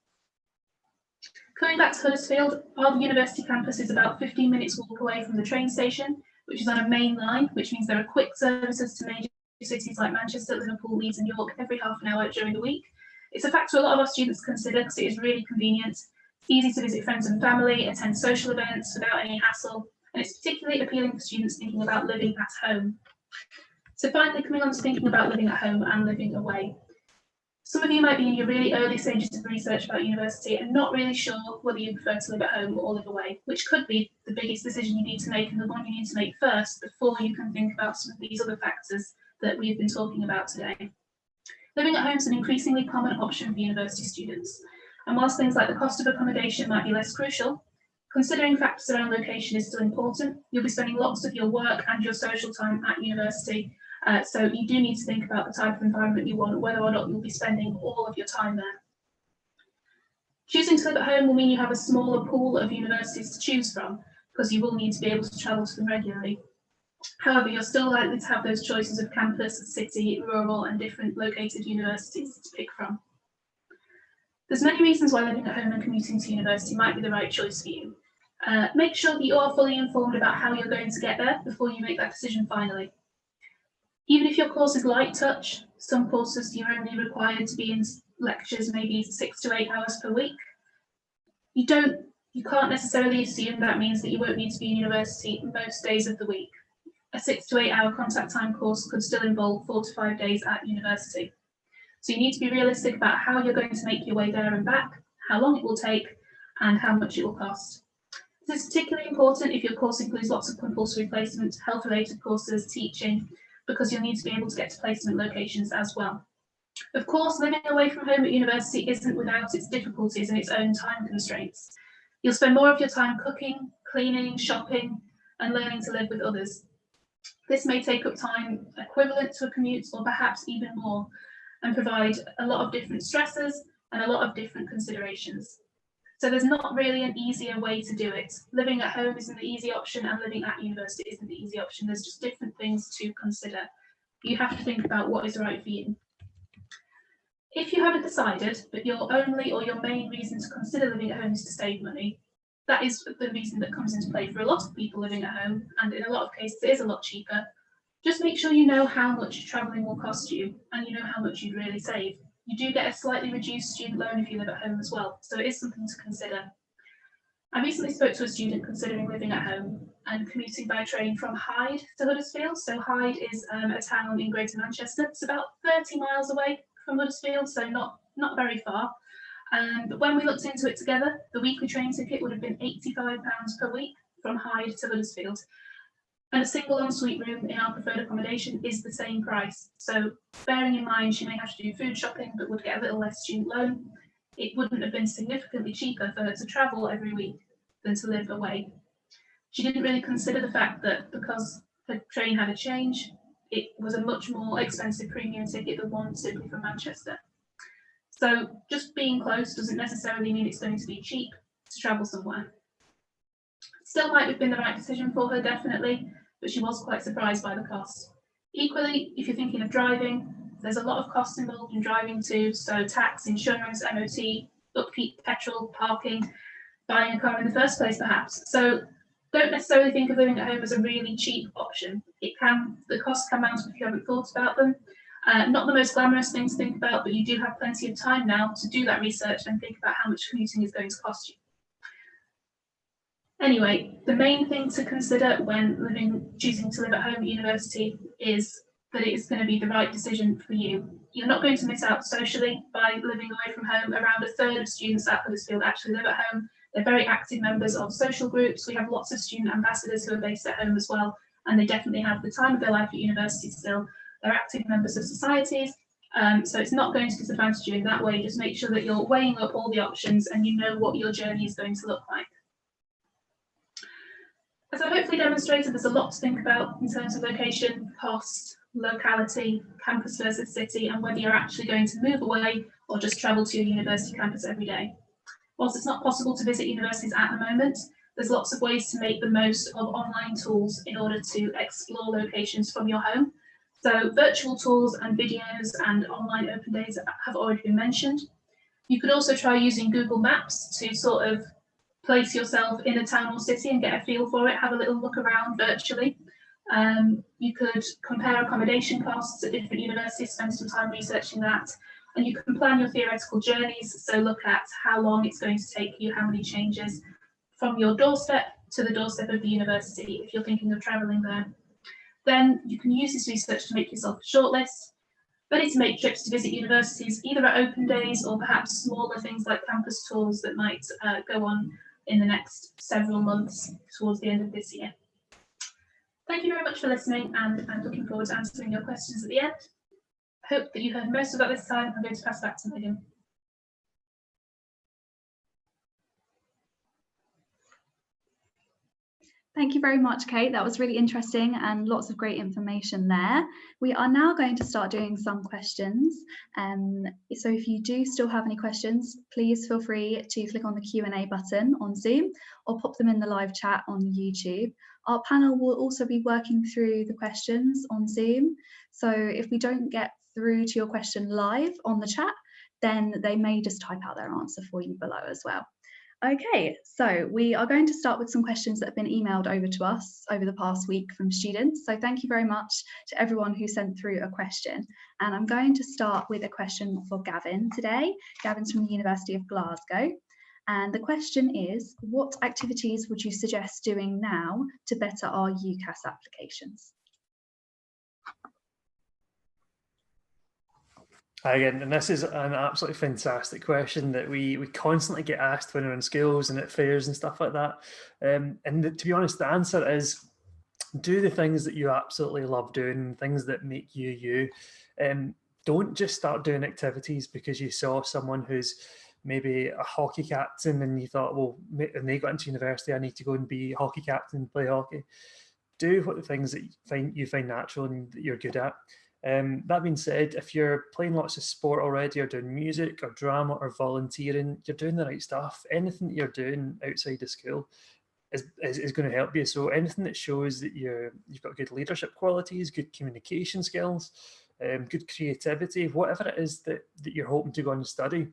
[SPEAKER 4] Coming back to Huddersfield, our university campus is about 15 minutes walk away from the train station, which is on a main line, which means there are quick services to major cities like Manchester, Liverpool, Leeds and York every half an hour during the week. It's a factor a lot of our students consider because it is really convenient. It's easy to visit friends and family, attend social events without any hassle, and it's particularly appealing for students thinking about living at home. So finally, coming on to thinking about living at home and living away. Some of you might be in your really early stages of research about university and not really sure whether you prefer to live at home or live away, which could be the biggest decision you need to make and the one you need to make first before you can think about some of these other factors that we've been talking about today. Living at home is an increasingly common option for university students, and whilst things like the cost of accommodation might be less crucial, considering factors around location is still important. You'll be spending lots of your work and your social time at university, so you do need to think about the type of environment you want, whether or not you'll be spending all of your time there. Choosing to live at home will mean you have a smaller pool of universities to choose from, because you will need to be able to travel to them regularly. However, you're still likely to have those choices of campus, city, rural and different located universities to pick from. There's many reasons why living at home and commuting to university might be the right choice for you. Make sure that you are fully informed about how you're going to get there before you make that decision finally. Even if your course is light touch, some courses you're only required to be in lectures maybe 6 to 8 hours per week. You can't necessarily assume that means that you won't need to be in university most days of the week. A 6 to 8 hour contact time course could still involve 4 to 5 days at university. So you need to be realistic about how you're going to make your way there and back, how long it will take, and how much it will cost. This is particularly important if your course includes lots of compulsory placement, health-related courses, teaching, because you'll need to be able to get to placement locations as well. Of course, living away from home at university isn't without its difficulties and its own time constraints. You'll spend more of your time cooking, cleaning, shopping, and learning to live with others. This may take up time equivalent to a commute or perhaps even more, and provide a lot of different stresses and a lot of different considerations. So there's not really an easier way to do it. Living at home isn't the easy option and living at university isn't the easy option. There's just different things to consider. You have to think about what is right for you. If you haven't decided, but your only or your main reason to consider living at home is to save money, that is the reason that comes into play for a lot of people living at home, and in a lot of cases it is a lot cheaper. Just make sure you know how much travelling will cost you and you know how much you'd really save. You do get a slightly reduced student loan if you live at home as well, so it is something to consider. I recently spoke to a student considering living at home and commuting by train from Hyde to Huddersfield. So Hyde is a town in Greater Manchester. It's about 30 miles away from Huddersfield, so not very far. But when we looked into it together, the weekly train ticket would have been £85 per week from Hyde to Huddersfield. And a single ensuite room in our preferred accommodation is the same price. So bearing in mind she may have to do food shopping but would get a little less student loan, it wouldn't have been significantly cheaper for her to travel every week than to live away. She didn't really consider the fact that because her train had a change, it was a much more expensive premium ticket than one simply from Manchester. So just being close doesn't necessarily mean it's going to be cheap to travel somewhere. Still might have been the right decision for her, definitely, but she was quite surprised by the cost. Equally, if you're thinking of driving, there's a lot of costs involved in driving too, so tax, insurance, MOT, upkeep, petrol, parking, buying a car in the first place perhaps. So don't necessarily think of living at home as a really cheap option. The costs can mount if you haven't thought about them. Not the most glamorous thing to think about, but you do have plenty of time now to do that research and think about how much commuting is going to cost you. Anyway, the main thing to consider when choosing to live at home at university is that it is going to be the right decision for you. You're not going to miss out socially by living away from home. Around a third of students at Huddersfield actually live at home. They're very active members of social groups. We have lots of student ambassadors who are based at home as well, and they definitely have the time of their life at university still. They're active members of societies, so it's not going to disadvantage you in that way. Just make sure that you're weighing up all the options and you know what your journey is going to look like. As I've hopefully demonstrated, there's a lot to think about in terms of location, cost, locality, campus versus city, and whether you're actually going to move away or just travel to your university campus every day. Whilst it's not possible to visit universities at the moment, there's lots of ways to make the most of online tools in order to explore locations from your home. So virtual tools and videos and online open days have already been mentioned. You could also try using Google Maps to sort of place yourself in a town or city and get a feel for it, have a little look around virtually. You could compare accommodation costs at different universities, spend some time researching that, and you can plan your theoretical journeys, so look at how long it's going to take you, how many changes from your doorstep to the doorstep of the university if you're thinking of travelling there. Then you can use this research to make yourself a shortlist, ready to make trips to visit universities, either at open days or perhaps smaller things like campus tours that might go on in the next several months towards the end of this year. Thank you very much for listening, and I'm looking forward to answering your questions at the end. I hope that you heard most of that this time. I'm going to pass back to Megan.
[SPEAKER 1] Thank you very much, Kate. That was really interesting and lots of great information there. We are now going to start doing some questions. So if you do still have any questions, please feel free to click on the Q&A button on Zoom or pop them in the live chat on YouTube. Our panel will also be working through the questions on Zoom. So if we don't get through to your question live on the chat, then they may just type out their answer for you below as well. Okay, so we are going to start with some questions that have been emailed over to us over the past week from students. So thank you very much to everyone who sent through a question. And I'm going to start with a question for Gavin today. Gavin's from the University of Glasgow. And the question is, what activities would you suggest doing now to better our UCAS applications?
[SPEAKER 5] Again, and this is an absolutely fantastic question that we constantly get asked when we're in schools and at fairs and stuff like that. To be honest, the answer is do the things that you absolutely love doing, things that make you you. Don't just start doing activities because you saw someone who's maybe a hockey captain and you thought, well, when they got into university, I need to go and be a hockey captain and play hockey. Do what the things that you find natural and that you're good at. That being said, if you're playing lots of sport already, or doing music or drama or volunteering, you're doing the right stuff. Anything that you're doing outside of school is going to help you. So anything that shows that you've got good leadership qualities, good communication skills, good creativity, whatever it is that you're hoping to go on and study,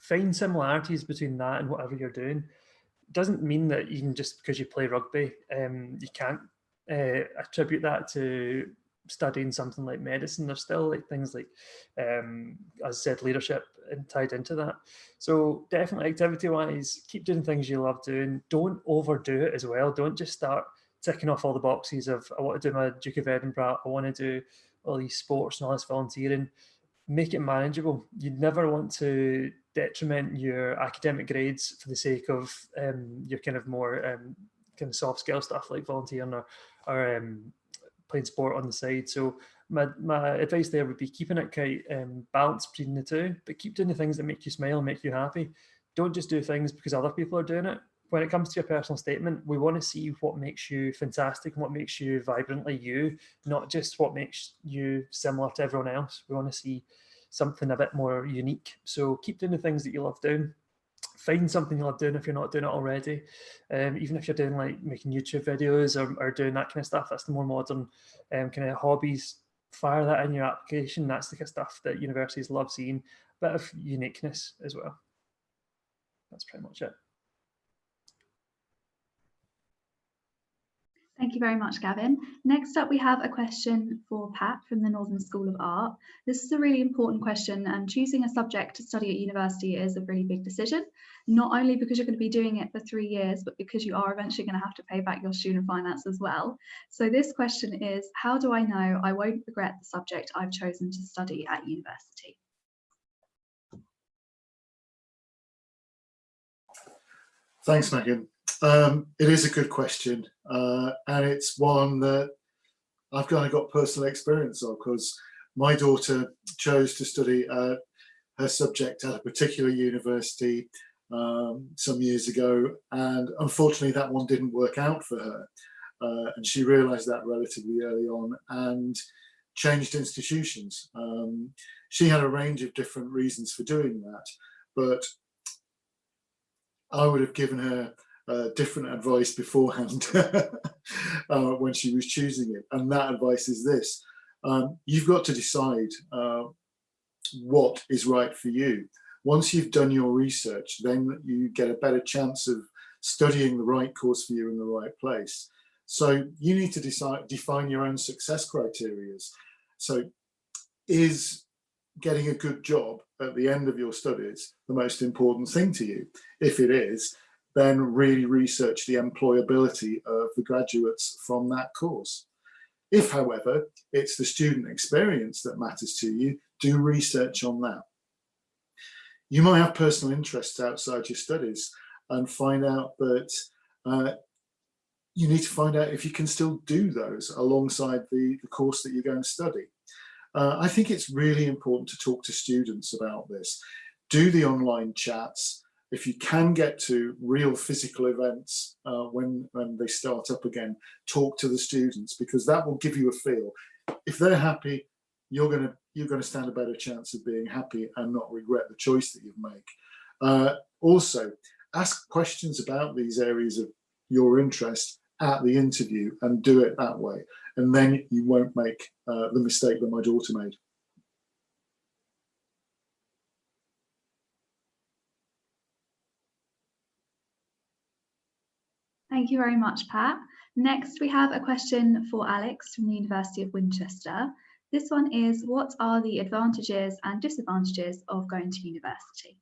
[SPEAKER 5] find similarities between that and whatever you're doing. It doesn't mean that even just because you play rugby, you can't attribute that to studying something like medicine. There's still like things like, as I said, leadership tied into that. So definitely activity-wise, keep doing things you love doing. Don't overdo it as well. Don't just start ticking off all the boxes of, I want to do my Duke of Edinburgh, I want to do all these sports and all this volunteering. Make it manageable. You never want to detriment your academic grades for the sake of your kind of more kind of soft skill stuff like volunteering or playing sport on the side. So my advice there would be keeping it quite balanced between the two, but keep doing the things that make you smile and make you happy. Don't just do things because other people are doing it. When it comes to your personal statement, we want to see what makes you fantastic and what makes you vibrantly you, not just what makes you similar to everyone else. We want to see something a bit more unique. So keep doing the things that you love doing. Find something you love doing if you're not doing it already. Even if you're doing like making YouTube videos or doing that kind of stuff, that's the more modern kind of hobbies. Fire that in your application. That's the kind of stuff that universities love seeing. A bit of uniqueness as well. That's pretty much it.
[SPEAKER 1] Thank you very much, Gavin. Next up, we have a question for Pat from the Northern School of Art. This is a really important question, and choosing a subject to study at university is a really big decision, not only because you're going to be doing it for 3 years, but because you are eventually going to have to pay back your student finance as well. So this question is, how do I know I won't regret the subject I've chosen to study at university?
[SPEAKER 6] Thanks, Megan. It is a good question, and it's one that I've kind of got personal experience of, because my daughter chose to study her subject at a particular university some years ago, and unfortunately that one didn't work out for her, and she realised that relatively early on and changed institutions. She had a range of different reasons for doing that, but I would have given her different advice beforehand when she was choosing it, and that advice is this: you've got to decide what is right for you. Once you've done your research, then you get a better chance of studying the right course for you in the right place. So you need to define your own success criteria. So is getting a good job at the end of your studies the most important thing to you? If it is, then really research the employability of the graduates from that course. If, however, it's the student experience that matters to you, do research on that. You might have personal interests outside your studies and find out that you need to find out if you can still do those alongside the course that you're going to study. I think it's really important to talk to students about this. Do the online chats. If you can get to real physical events when they start up again, talk to the students, because that will give you a feel. If they're happy, you're going to stand a better chance of being happy and not regret the choice that you've made. Also, ask questions about these areas of your interest at the interview and do it that way, and then you won't make the mistake that my daughter made.
[SPEAKER 1] Thank you very much, Pat. Next, we have a question for Alex from the University of Winchester. This one is, what are the advantages and disadvantages of going to university?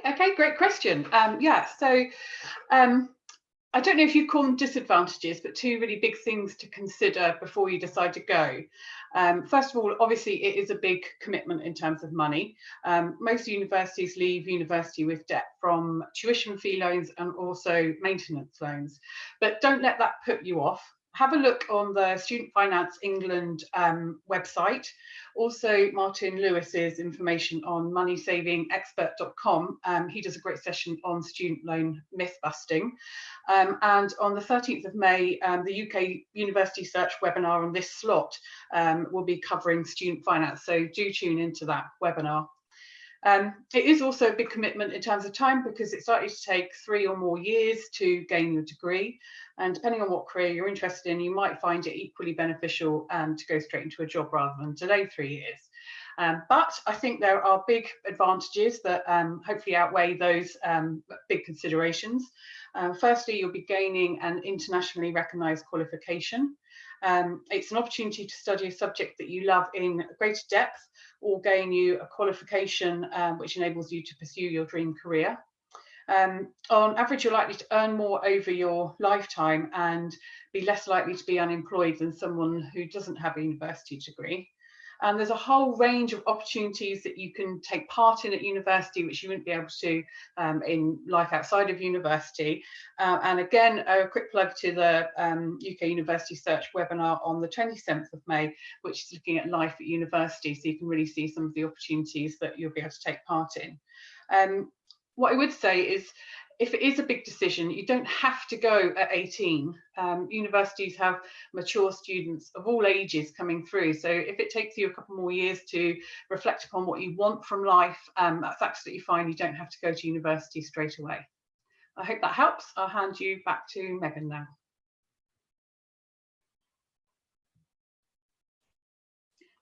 [SPEAKER 2] Okay, great question. I don't know if you'd call them disadvantages, but two really big things to consider before you decide to go. First of all, obviously, it is a big commitment in terms of money. Most universities leave university with debt from tuition fee loans and also maintenance loans, but don't let that put you off. Have a look on the Student Finance England website. Also, Martin Lewis's information on moneysavingexpert.com. He does a great session on student loan myth busting. And on the 13th of May, the UK University Search webinar on this slot will be covering student finance. So do tune into that webinar. It is also a big commitment in terms of time, because it's likely to take 3 or more years to gain your degree. And depending on what career you're interested in, you might find it equally beneficial to go straight into a job rather than delay 3 years. But I think there are big advantages that hopefully outweigh those big considerations. Firstly, you'll be gaining an internationally recognised qualification. It's an opportunity to study a subject that you love in greater depth, or gain you a qualification which enables you to pursue your dream career. On average, you're likely to earn more over your lifetime and be less likely to be unemployed than someone who doesn't have a university degree. And there's a whole range of opportunities that you can take part in at university, which you wouldn't be able to in life outside of university. And again, a quick plug to the UK University Search webinar on the 27th of May, which is looking at life at university. So you can really see some of the opportunities that you'll be able to take part in. What I would say is, if it is a big decision, you don't have to go at 18. Universities have mature students of all ages coming through. So if it takes you a couple more years to reflect upon what you want from life, that's absolutely fine. You don't have to go to university straight away. I hope that helps. I'll hand you back to Megan now.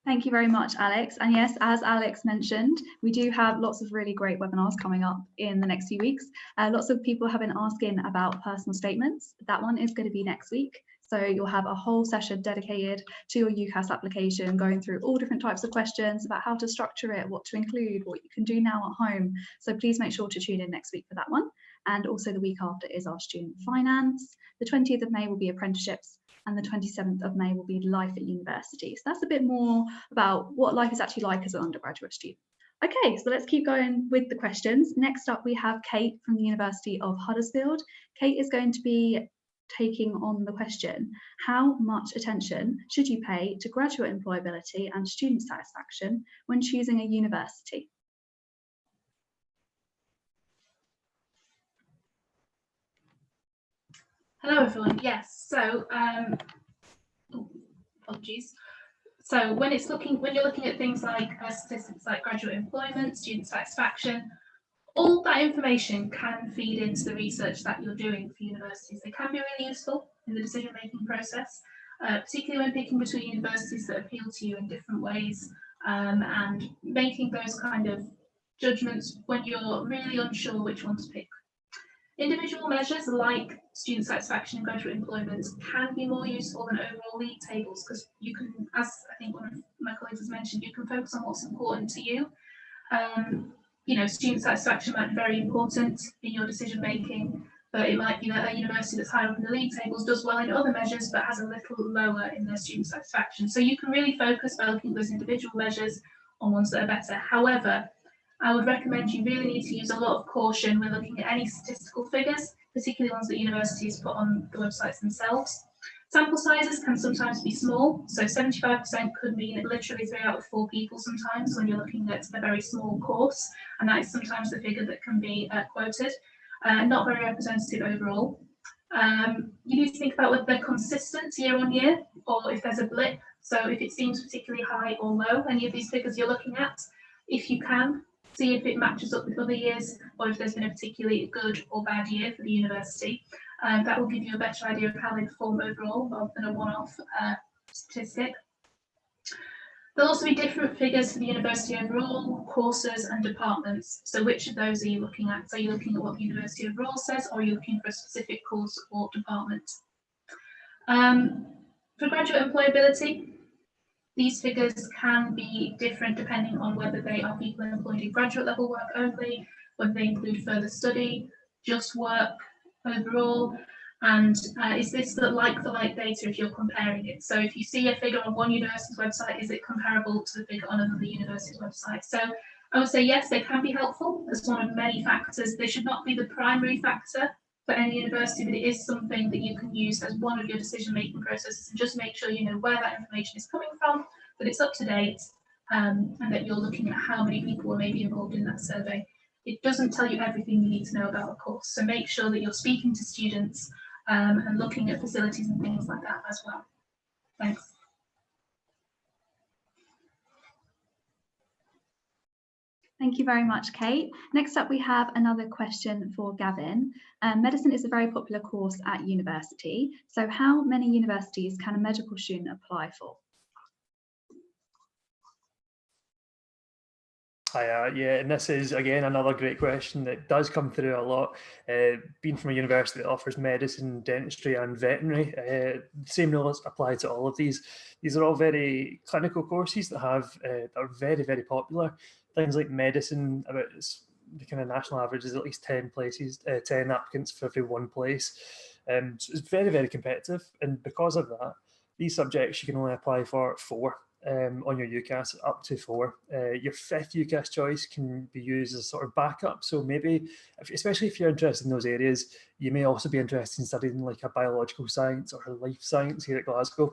[SPEAKER 1] Thank you very much, Alex. And yes, as Alex mentioned, we do have lots of really great webinars coming up in the next few weeks. Lots of people have been asking about personal statements. That one is going to be next week. So you'll have a whole session dedicated to your UCAS application, going through all different types of questions about how to structure it, what to include, what you can do now at home. So please make sure to tune in next week for that one. And also the week after is our student finance. The 20th of May will be apprenticeships, and the 27th of May will be life at university. So that's a bit more about what life is actually like as an undergraduate student. Okay, so let's keep going with the questions. Next up, we have Kate from the University of Huddersfield. Kate is going to be taking on the question, how much attention should you pay to graduate employability and student satisfaction when choosing a university?
[SPEAKER 4] Hello everyone. Yes, so apologies. So when you're looking at things like statistics like graduate employment, student satisfaction, all that information can feed into the research that you're doing for universities. They can be really useful in the decision-making process, particularly when picking between universities that appeal to you in different ways, and making those kind of judgments when you're really unsure which one to pick. Individual measures like student satisfaction and graduate employment can be more useful than overall league tables, because you can, as I think one of my colleagues has mentioned, you can focus on what's important to you. You know, student satisfaction might be very important in your decision making, but it might be that a university that's higher up in the league tables does well in other measures, but has a little lower in their student satisfaction. So you can really focus by looking at those individual measures on ones that are better. However, I would recommend you really need to use a lot of caution when looking at any statistical figures, particularly ones that universities put on the websites themselves. Sample sizes can sometimes be small, so 75% could mean literally 3 out of 4 people sometimes when you're looking at a very small course, and that is sometimes the figure that can be quoted, not very representative overall. You need to think about whether they're consistent year on year, or if there's a blip, so if it seems particularly high or low, any of these figures you're looking at, if you can, see if it matches up with other years, or if there's been a particularly good or bad year for the university. That will give you a better idea of how they perform overall, rather than a one-off statistic. There'll also be different figures for the university overall, courses and departments. So which of those are you looking at? So are you looking at what the university overall says, or are you looking for a specific course or department? For graduate employability, these figures can be different depending on whether they are people employed in graduate level work only, whether they include further study, just work overall, and is this the like-for-like data if you're comparing it? So if you see a figure on one university's website, is it comparable to the figure on another university's website? So I would say yes, they can be helpful as one of many factors. They should not be the primary factor for any university, but it is something that you can use as one of your decision-making processes, and just make sure you know where that information is coming from, that it's up to date, and that you're looking at how many people were maybe involved in that survey. It doesn't tell you everything you need to know about a course, so make sure that you're speaking to students and looking at facilities and things like that as well. Thanks.
[SPEAKER 1] Thank you very much, Kate. Next up, we have another question for Gavin. Medicine is a very popular course at university. So how many universities can a medical student apply for?
[SPEAKER 5] Yeah, and this is, again, another great question that does come through a lot. Being from a university that offers medicine, dentistry and veterinary, the same rules apply to all of these. These are all very clinical courses that are very, very popular. Things like medicine, about the kind of national average is at least 10 applicants for every 1 place. So it's very, very competitive. And because of that, these subjects you can only apply for 4. On your UCAS, up to 4. Your 5th UCAS choice can be used as a sort of backup. So maybe, especially if you're interested in those areas, you may also be interested in studying like a biological science or a life science here at Glasgow.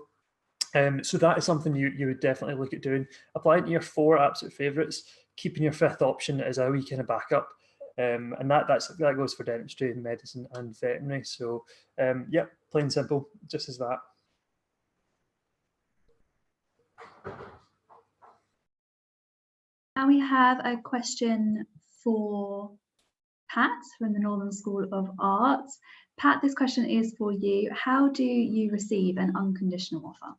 [SPEAKER 5] So that is something you would definitely look at doing. Applying to your 4 absolute favourites, keeping your 5th option as a wee kind of backup. And that goes for dentistry, medicine and veterinary. So yeah, plain simple, just as that.
[SPEAKER 1] Now we have a question for Pat from the Northern School of Art. Pat, this question is for you. How do you receive an unconditional offer?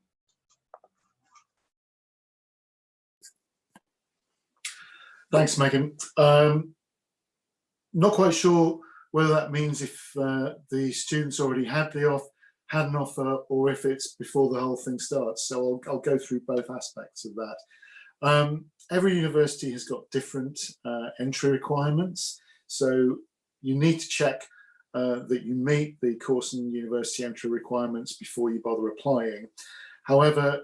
[SPEAKER 6] Thanks, Megan. Not quite sure whether that means if the students already had an offer, or if it's before the whole thing starts. So I'll go through both aspects of that. Every university has got different entry requirements, so you need to check that you meet the course and university entry requirements before you bother applying. However,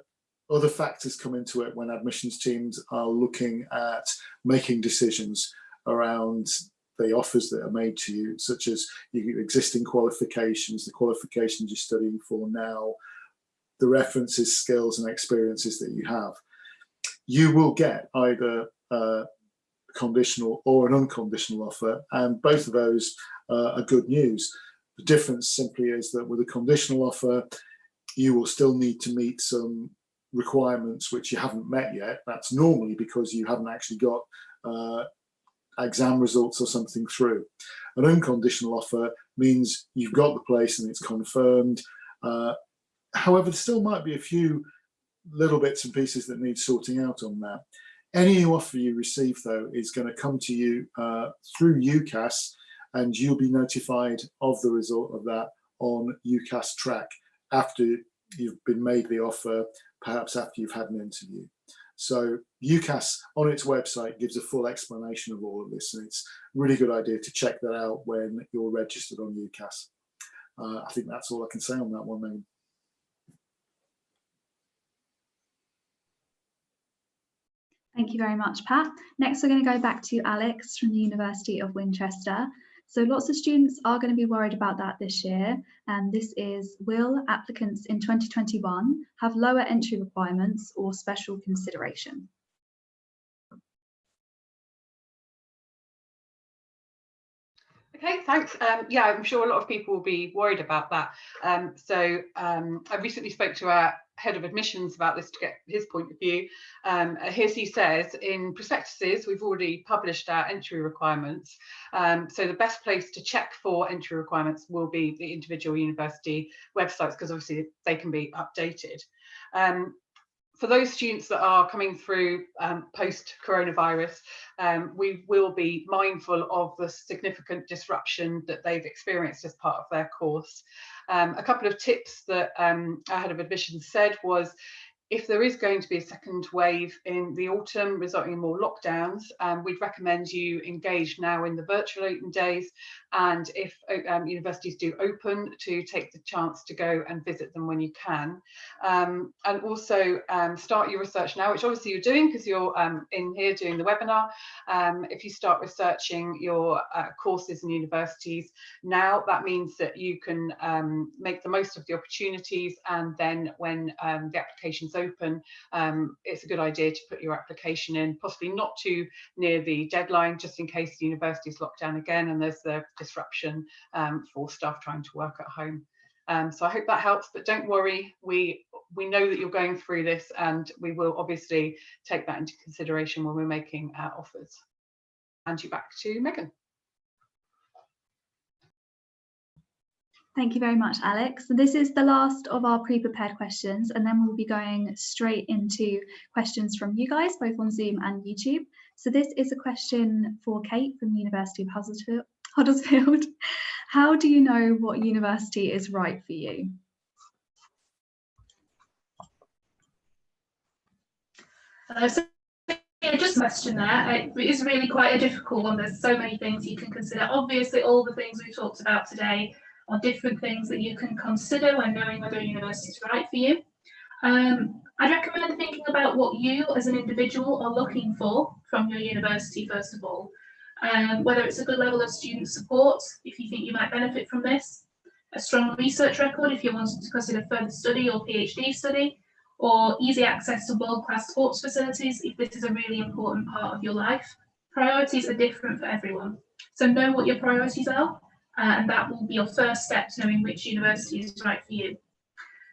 [SPEAKER 6] other factors come into it when admissions teams are looking at making decisions around the offers that are made to you, such as your existing qualifications, the qualifications you're studying for now, the references, skills and experiences that you have. You will get either a conditional or an unconditional offer, and both of those are good news. The difference simply is that with a conditional offer, you will still need to meet some requirements which you haven't met yet. That's normally because you haven't actually got exam results or something through. An unconditional offer means you've got the place and it's confirmed. However, there still might be a few little bits and pieces that need sorting out on that. Any offer you receive, though, is going to come to you through UCAS, and you'll be notified of the result of that on UCAS Track after you've been made the offer, perhaps after you've had an interview. So UCAS on its website gives a full explanation of all of this, and it's a really good idea to check that out when you're registered on UCAS. I think that's all I can say on that one, Megan.
[SPEAKER 1] Thank you very much, Pat. Next, we're going to go back to Alex from the University of Winchester. So lots of students are going to be worried about that this year. And this is, will applicants in 2021 have lower entry requirements or special consideration?
[SPEAKER 2] Okay, thanks. Yeah, I'm sure a lot of people will be worried about that. I recently spoke to our head of admissions about this to get his point of view. As he says, in prospectuses, we've already published our entry requirements. So the best place to check for entry requirements will be the individual university websites, because obviously they can be updated. For those students that are coming through post-coronavirus, we will be mindful of the significant disruption that they've experienced as part of their course. A couple of tips that our head of admissions said was, if there is going to be a second wave in the autumn resulting in more lockdowns, we'd recommend you engage now in the virtual open days, and if universities do open, to take the chance to go and visit them when you can. And also start your research now, which obviously you're doing because you're in here doing the webinar. If you start researching your courses and universities now, that means that you can make the most of the opportunities, and then when the application's open, it's a good idea to put your application in, possibly not too near the deadline, just in case the university's locked down again and there's the disruption for staff trying to work at home. So I hope that helps, but don't worry, we know that you're going through this, and we will obviously take that into consideration when we're making our offers. Hand you back to Megan.
[SPEAKER 1] Thank you very much, Alex. So this is the last of our pre-prepared questions, and then we'll be going straight into questions from you guys, both on Zoom and YouTube. So this is a question for Kate from the University of Huddersfield. How do you know what university is right for you?
[SPEAKER 4] Just a question there. It is really quite a difficult one. There's so many things you can consider. Obviously, all the things we've talked about today are different things that you can consider when knowing whether a university is right for you. I'd recommend thinking about what you as an individual are looking for from your university, first of all. Whether it's a good level of student support, if you think you might benefit from this, a strong research record if you're wanting to consider further study or PhD study, or easy access to world-class sports facilities if this is a really important part of your life. Priorities are different for everyone. So know what your priorities are, and that will be your first step to knowing which university is right for you.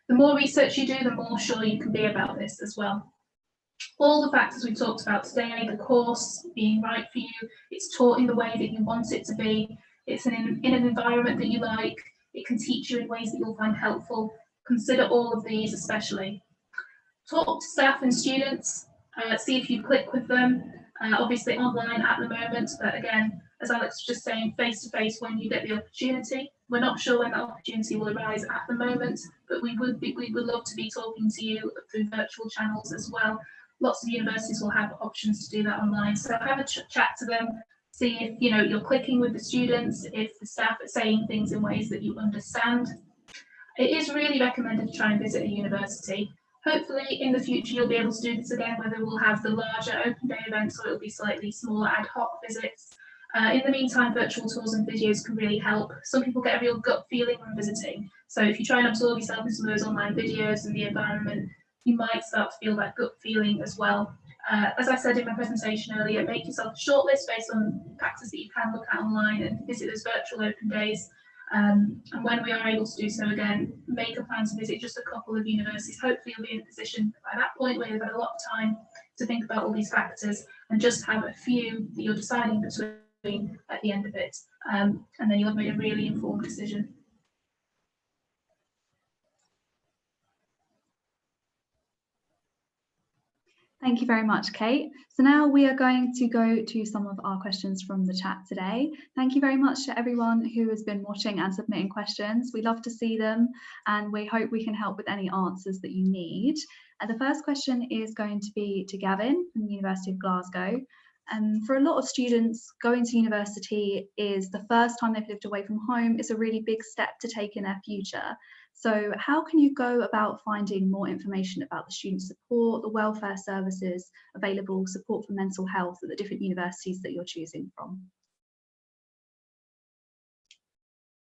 [SPEAKER 4] The more research you do, the more sure you can be about this as well. All the factors we talked about today, the course being right for you, it's taught in the way that you want it to be, it's in an environment that you like, it can teach you in ways that you'll find helpful. Consider all of these especially. Talk to staff and students, see if you click with them, Obviously online at the moment, but again, as Alex was just saying, face to face when you get the opportunity. We're not sure when that opportunity will arise at the moment, but we would love to be talking to you through virtual channels as well. Lots of universities will have options to do that online, so have a chat to them, see if you're clicking with the students, if the staff are saying things in ways that you understand. It is really recommended to try and visit a university. Hopefully in the future you'll be able to do this again, whether we'll have the larger open day events or it'll be slightly smaller ad hoc visits. In the meantime, virtual tours and videos can really help. Some people get a real gut feeling when visiting. So if you try and absorb yourself in some of those online videos and the environment, you might start to feel that gut feeling as well. As I said in my presentation earlier, make yourself a shortlist based on factors that you can look at online and visit those virtual open days. And when we are able to do so again, make a plan to visit just a couple of universities. Hopefully you'll be in a position by that point where you've had a lot of time to think about all these factors and just have a few that you're deciding between at the end of it. And then you'll have made a really informed decision.
[SPEAKER 1] Thank you very much, Kate. So now we are going to go to some of our questions from the chat today. Thank you very much to everyone who has been watching and submitting questions. We love to see them and we hope we can help with any answers that you need. The first question is going to be to Gavin from the University of Glasgow. For a lot of students, going to university is the first time they've lived away from home. It's a really big step to take in their future. So how can you go about finding more information about the student support, the welfare services available, support for mental health at the different universities that you're choosing from?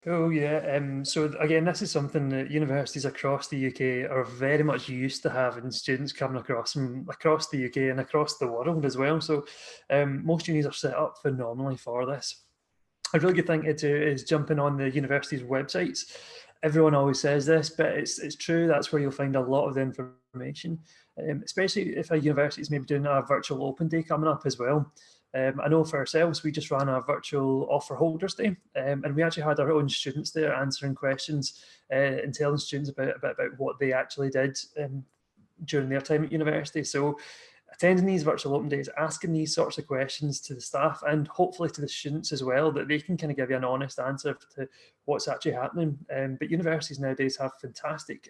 [SPEAKER 5] Oh yeah, so again, this is something that universities across the UK are very much used to having students coming across from across the UK and across the world as well. So most unis are set up phenomenally for this. A really good thing to do is jumping on the university's websites. Everyone always says this, but it's true. That's where you'll find a lot of the information, especially if a university is maybe doing a virtual open day coming up as well. I know for ourselves, we just ran a virtual offer holders day, and we actually had our own students there answering questions and telling students about what they actually did during their time at university. So attending these virtual open days, asking these sorts of questions to the staff and hopefully to the students as well, that they can kind of give you an honest answer to what's actually happening. But universities nowadays have fantastic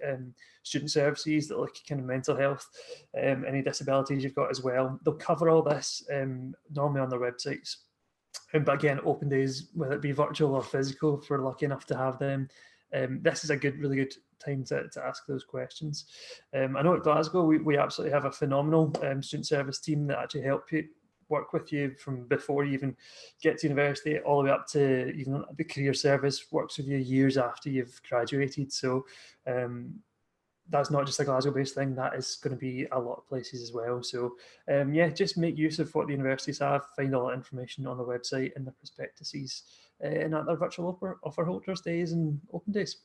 [SPEAKER 5] student services that look at kind of mental health, any disabilities you've got as well. They'll cover all this normally on their websites. But again, open days, whether it be virtual or physical, if we're lucky enough to have them, this is a really good time to ask those questions. I know at Glasgow we absolutely have a phenomenal student service team that actually help you work with you from before you even get to university all the way up to even the career service works with you years after you've graduated. So that's not just a Glasgow-based thing, that is going to be a lot of places as well. So yeah, just make use of what the universities have, find all that information on the website and the prospectuses and at their virtual offer holders days and open days.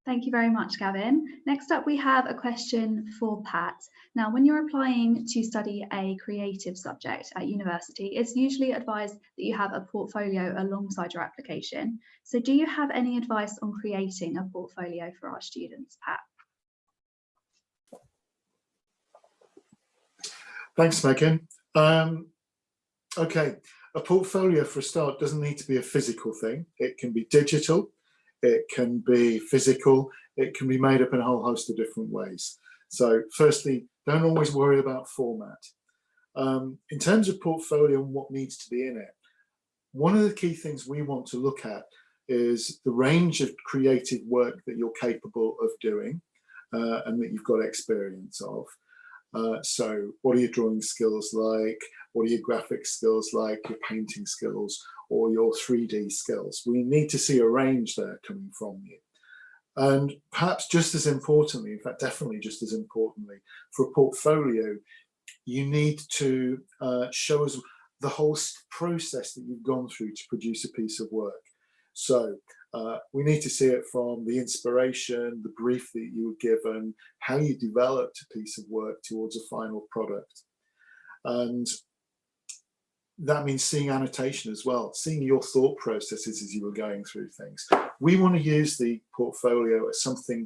[SPEAKER 1] Thank you very much, Gavin. Next up, we have a question for Pat. Now, when you're applying to study a creative subject at university, it's usually advised that you have a portfolio alongside your application. So do you have any advice on creating a portfolio for our students, Pat?
[SPEAKER 6] Thanks, Megan. Okay, a portfolio for a start doesn't need to be a physical thing. It can be digital. It can be physical, it can be made up in a whole host of different ways. So firstly, don't always worry about format. In terms of portfolio and what needs to be in it, one of the key things we want to look at is the range of creative work that you're capable of doing and that you've got experience of. So what are your drawing skills like? What are your graphic skills like? Your painting skills or your 3D skills? We need to see a range there coming from you. And perhaps just as importantly, in fact, definitely just as importantly, for a portfolio, you need to show us the whole process that you've gone through to produce a piece of work. So we need to see it from the inspiration, the brief that you were given, how you developed a piece of work towards a final product. And that means seeing annotation as well, seeing your thought processes as you were going through things. We want to use the portfolio as something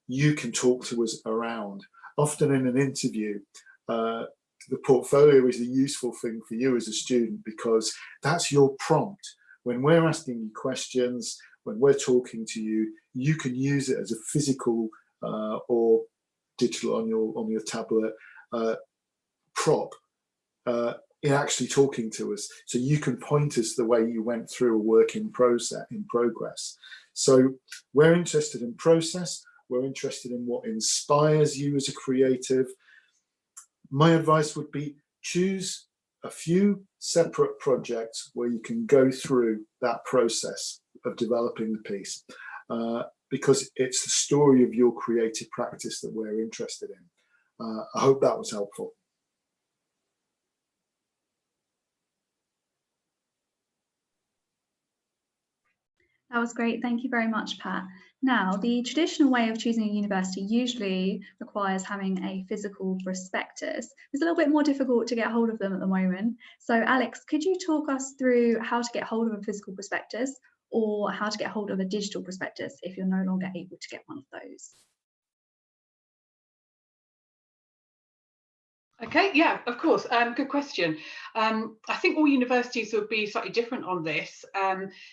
[SPEAKER 6] you can talk to us around. Often in an interview, the portfolio is a useful thing for you as a student, because that's your prompt. When we're asking you questions, when we're talking to you, you can use it as a physical or digital on your tablet prop in actually talking to us. So you can point us the way you went through a work in progress. So we're interested in process. We're interested in what inspires you as a creative. My advice would be choose a few separate projects where you can go through that process of developing the piece, because it's the story of your creative practice that we're interested in. I hope that was helpful.
[SPEAKER 1] That was great. Thank you very much, Pat. Now, the traditional way of choosing a university usually requires having a physical prospectus. It's a little bit more difficult to get hold of them at the moment. So, Alex, could you talk us through how to get hold of a physical prospectus, or how to get hold of a digital prospectus if you're no longer able to get one of those?
[SPEAKER 2] Okay, yeah, of course. Good question. I think all universities would be slightly different on this.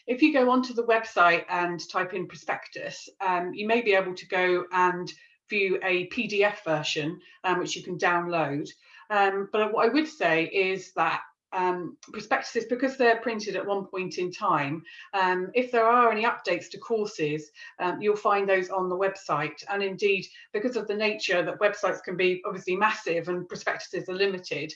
[SPEAKER 2] If you go onto the website and type in prospectus, you may be able to go and view a PDF version, which you can download. But what I would say is that prospectuses, because they're printed at one point in time, if there are any updates to courses, you'll find those on the website. And indeed, because of the nature that websites can be obviously massive and prospectuses are limited,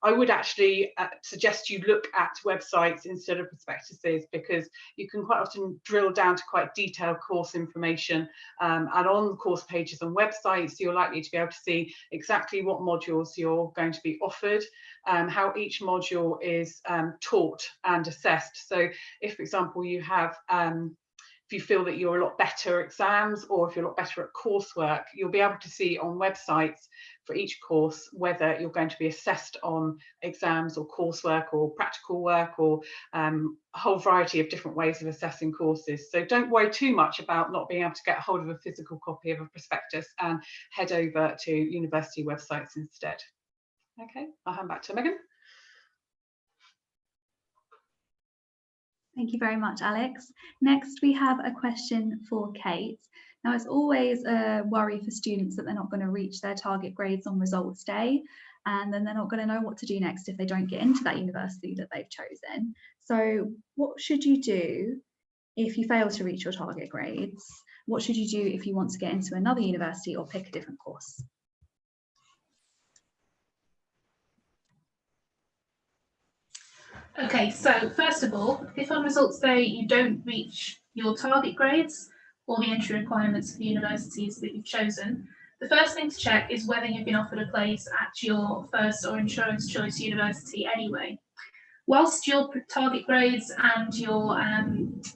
[SPEAKER 2] I would actually suggest you look at websites instead of prospectuses, because you can quite often drill down to quite detailed course information, and on course pages and websites you're likely to be able to see exactly what modules you're going to be offered, how each module is taught and assessed. So if, for example, you have if you feel that you're a lot better at exams, or if you're a lot better at coursework, you'll be able to see on websites for each course whether you're going to be assessed on exams or coursework or practical work, or a whole variety of different ways of assessing courses. So don't worry too much about not being able to get hold of a physical copy of a prospectus, and head over to university websites instead. Okay, I'll hand back to Megan.
[SPEAKER 1] Thank you very much, Alex. Next, we have a question for Kate. Now, it's always a worry for students that they're not going to reach their target grades on results day, and then they're not going to know what to do next if they don't get into that university that they've chosen. So what should you do if you fail to reach your target grades? What should you do if you want to get into another university or pick a different course?
[SPEAKER 4] Okay, so first of all, if on results day you don't reach your target grades or the entry requirements for the universities that you've chosen, the first thing to check is whether you've been offered a place at your first or insurance choice university anyway. Whilst your target grades and your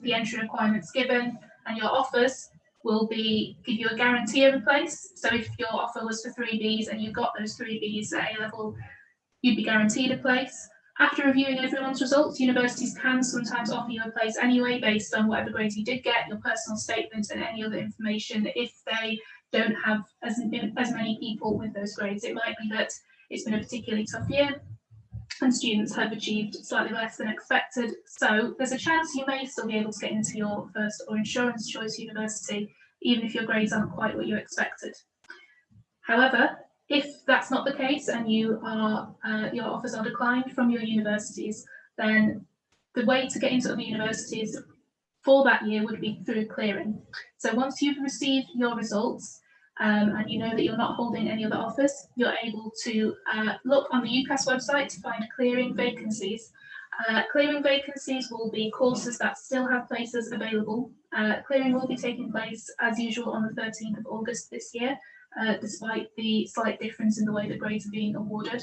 [SPEAKER 4] the entry requirements given and your offers will give you a guarantee of a place. So if your offer was for 3Bs and you got those 3Bs at A level, you'd be guaranteed a place. After reviewing everyone's results, universities can sometimes offer you a place anyway based on whatever grades you did get, your personal statement and any other information if they don't have as many people with those grades. It might be that it's been a particularly tough year and students have achieved slightly less than expected. So there's a chance you may still be able to get into your first or insurance choice university, even if your grades aren't quite what you expected. However, if that's not the case and your offers are declined from your universities, then the way to get into other universities for that year would be through clearing. So once you've received your results and you know that you're not holding any other offers, you're able to look on the UCAS website to find clearing vacancies. Clearing vacancies will be courses that still have places available. Clearing will be taking place as usual on the 13th of August this year, despite the slight difference in the way that grades are being awarded.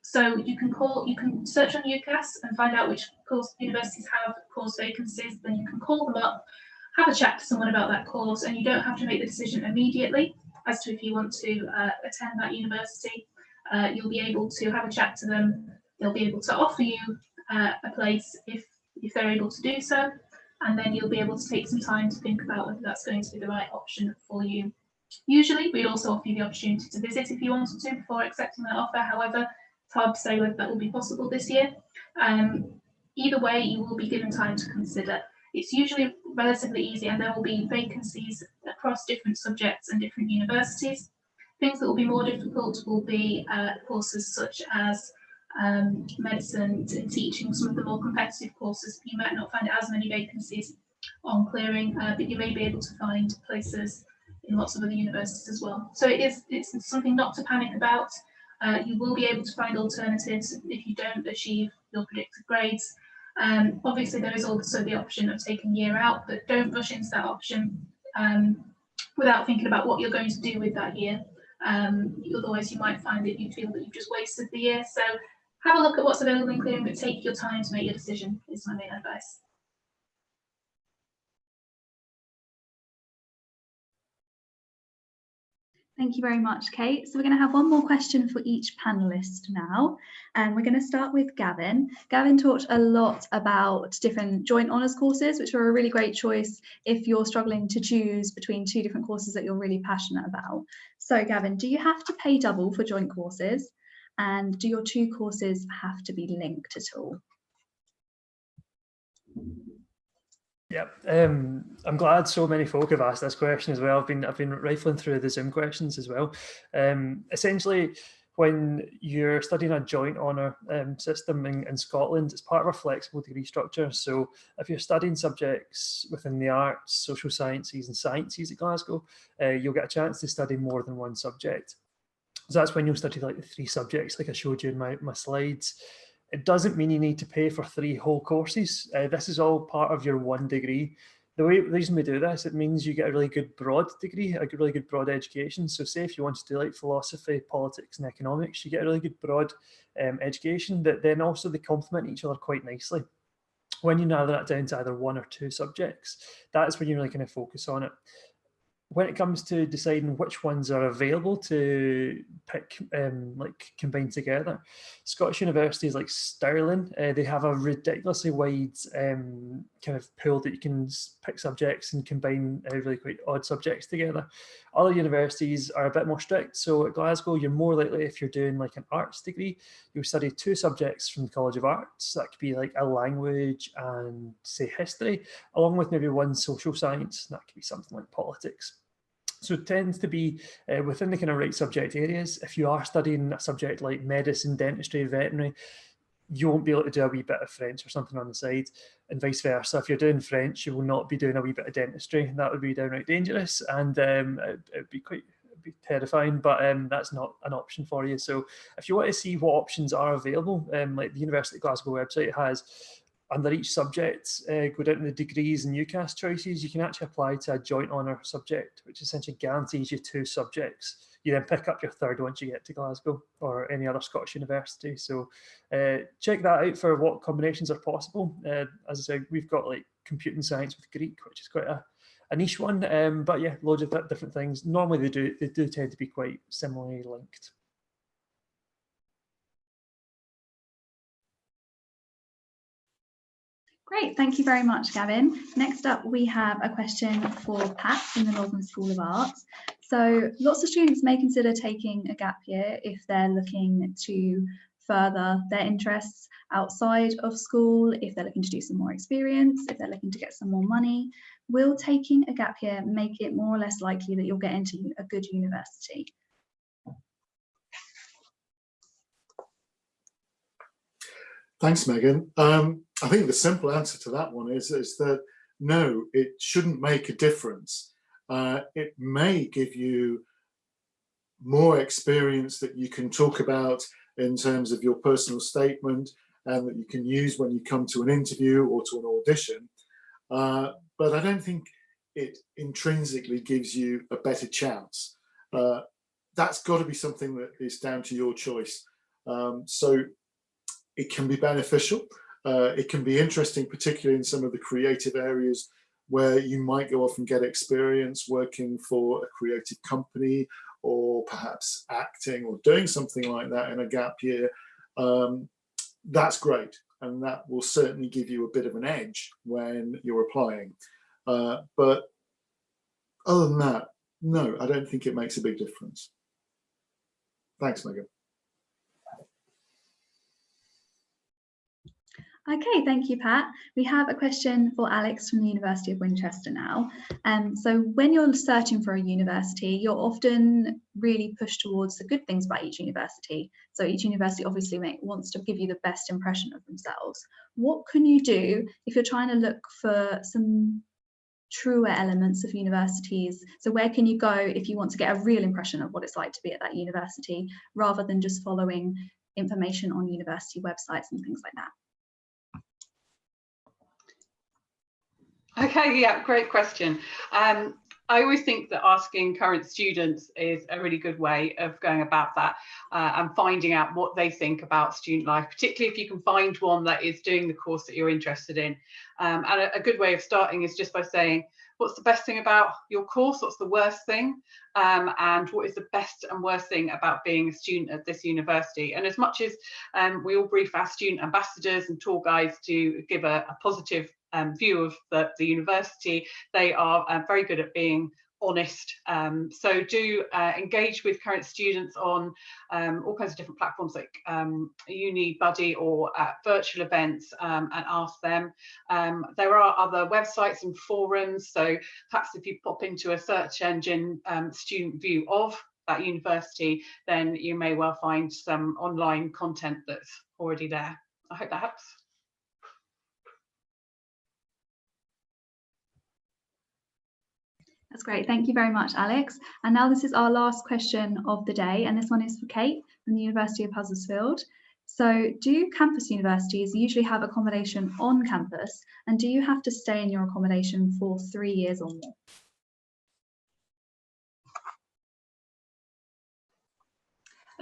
[SPEAKER 4] So you can search on UCAS and find out which course universities have course vacancies, then you can call them up, have a chat to someone about that course, and you don't have to make the decision immediately as to if you want to attend that university. You'll be able to have a chat to them. They'll be able to offer you a place if they're able to do so. and then you'll be able to take some time to think about whether that's going to be the right option for you. Usually, we'd also offer you the opportunity to visit if you wanted to before accepting that offer. However, it's hard to say whether that will be possible this year. Either way, you will be given time to consider. It's usually relatively easy, and there will be vacancies across different subjects and different universities. Things that will be more difficult will be courses such as medicine and teaching, some of the more competitive courses. You might not find as many vacancies on clearing, but you may be able to find places in lots of other universities as well. So it's something not to panic about. You will be able to find alternatives if you don't achieve your predicted grades. Obviously, there is also the option of taking a year out, but don't rush into that option without thinking about what you're going to do with that year. Otherwise, you might find that you feel that you've just wasted the year. So have a look at what's available in clearing, but take your time to make your decision, is my main advice.
[SPEAKER 1] Thank you very much, Kate. So we're going to have one more question for each panelist now. And we're going to start with Gavin. Gavin talked a lot about different joint honours courses, which are a really great choice if you're struggling to choose between two different courses that you're really passionate about. So Gavin, do you have to pay double for joint courses? And do your two courses have to be linked at all?
[SPEAKER 5] Yep, I'm glad so many folk have asked this question as well. I've been rifling through the Zoom questions as well. Essentially, when you're studying a joint honour system in Scotland, it's part of a flexible degree structure. So if you're studying subjects within the arts, social sciences and sciences at Glasgow, you'll get a chance to study more than one subject. So that's when you'll study like the 3 subjects like I showed you in my slides. It doesn't mean you need to pay for 3 whole courses. This is all part of your 1 degree. The reason we do this, it means you get a really good broad degree, a really good broad education. So say if you want to do like philosophy, politics and economics, you get a really good broad education, but then also they complement each other quite nicely. When you narrow that down to either 1 or 2 subjects, that's when you really kind of focus on it. When it comes to deciding which ones are available to pick, like combine together, Scottish universities like Stirling, they have a ridiculously wide kind of pool that you can pick subjects and combine really quite odd subjects together. Other universities are a bit more strict. So at Glasgow, you're more likely, if you're doing like an arts degree, you'll study 2 subjects from the College of Arts. That could be like a language and say history, along with maybe 1 social science. That could be something like politics. So it tends to be within the kind of right subject areas. If you are studying a subject like medicine, dentistry, veterinary, you won't be able to do a wee bit of French or something on the side, and vice versa. If you're doing French, you will not be doing a wee bit of dentistry. That would be downright dangerous, and it'd be terrifying, but that's not an option for you. So if you want to see what options are available, like the University of Glasgow website has, under each subject, go down to the degrees and UCAS choices, you can actually apply to a joint honour subject, which essentially guarantees you 2 subjects. You then pick up your 3rd once you get to Glasgow or any other Scottish university. So check that out for what combinations are possible. As I said, we've got like computing science with Greek, which is quite a niche one, but yeah, loads of different things. Normally they do tend to be quite similarly linked.
[SPEAKER 1] Great, thank you very much, Gavin. Next up, we have a question for Pat in the Northern School of Arts. So lots of students may consider taking a gap year if they're looking to further their interests outside of school, if they're looking to do some more experience, if they're looking to get some more money. Will taking a gap year make it more or less likely that you'll get into a good university?
[SPEAKER 6] Thanks, Megan. I think the simple answer to that one is that no, it shouldn't make a difference. It may give you more experience that you can talk about in terms of your personal statement and that you can use when you come to an interview or to an audition. But I don't think it intrinsically gives you a better chance. That's got to be something that is down to your choice. So it can be beneficial. It can be interesting, particularly in some of the creative areas where you might go off and get experience working for a creative company or perhaps acting or doing something like that in a gap year. That's great. and that will certainly give you a bit of an edge when you're applying. But other than that, no, I don't think it makes a big difference. Thanks, Megan.
[SPEAKER 1] Okay, thank you, Pat. We have a question for Alex from the University of Winchester now. So when you're searching for a university, you're often really pushed towards the good things about each university. So each university obviously wants to give you the best impression of themselves. What can you do if you're trying to look for some truer elements of universities? So where can you go if you want to get a real impression of what it's like to be at that university, rather than just following information on university websites and things like that?
[SPEAKER 2] Okay, yeah, great question. I always think that asking current students is a really good way of going about that and finding out what they think about student life, particularly if you can find one that is doing the course that you're interested in. And a good way of starting is just by saying, what's the best thing about your course? What's the worst thing? And what is the best and worst thing about being a student at this university? And as much as we all brief our student ambassadors and tour guides to give a positive view of the university, they are very good at being honest. So do engage with current students on all kinds of different platforms like UniBuddy or virtual events, and ask them. There are other websites and forums, so perhaps if you pop into a search engine student view of that university, then you may well find some online content that's already there. I hope that helps.
[SPEAKER 1] That's great. Thank you very much, Alex. And now this is our last question of the day, and this one is for Kate from the University of Huddersfield. So do campus universities usually have accommodation on campus, and do you have to stay in your accommodation for 3 years or more?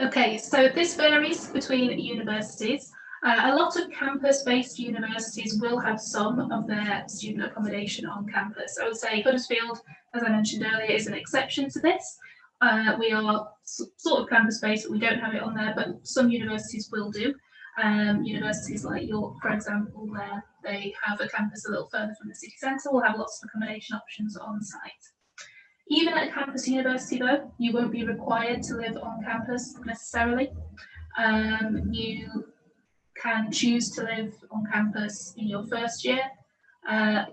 [SPEAKER 4] Okay, so this varies between universities. A lot of campus-based universities will have some of their student accommodation on campus. I would say Huddersfield, as I mentioned earlier, is an exception to this. We are sort of campus-based, but we don't have it on there, but some universities will do. Universities like York, for example, where they have a campus a little further from the city centre, will have lots of accommodation options on site. Even at a campus university, though, you won't be required to live on campus necessarily. You can choose to live on campus in your first year,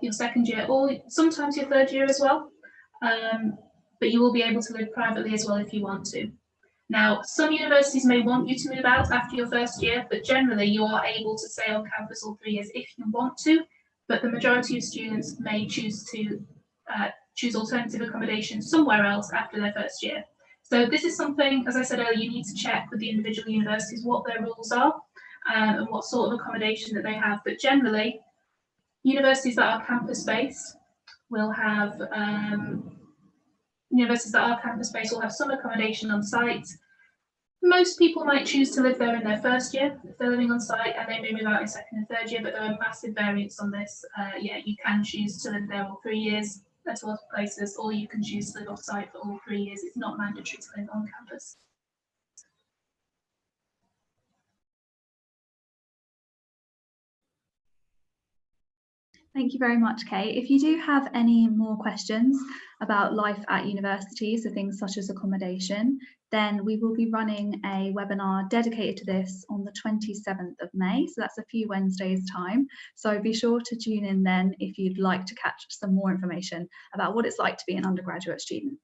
[SPEAKER 4] your second year, or sometimes your third year as well. But you will be able to live privately as well if you want to. Now, some universities may want you to move out after your first year, but generally you are able to stay on campus all 3 years if you want to, but the majority of students may choose to choose alternative accommodation somewhere else after their first year. So this is something, as I said earlier, you need to check with the individual universities what their rules are and what sort of accommodation that they have. But generally, universities that are campus-based will have some accommodation on site. Most people might choose to live there in their first year if they're living on site, and they may move out in second and third year, but there are massive variants on this. Yeah, you can choose to live there all 3 years at a lot of places, or you can choose to live off site for all 3 years. It's not mandatory to live on campus.
[SPEAKER 1] Thank you very much, Kate. If you do have any more questions about life at university, so things such as accommodation, then we will be running a webinar dedicated to this on the 27th of May. So that's a few Wednesdays' time. So be sure to tune in then if you'd like to catch some more information about what it's like to be an undergraduate student.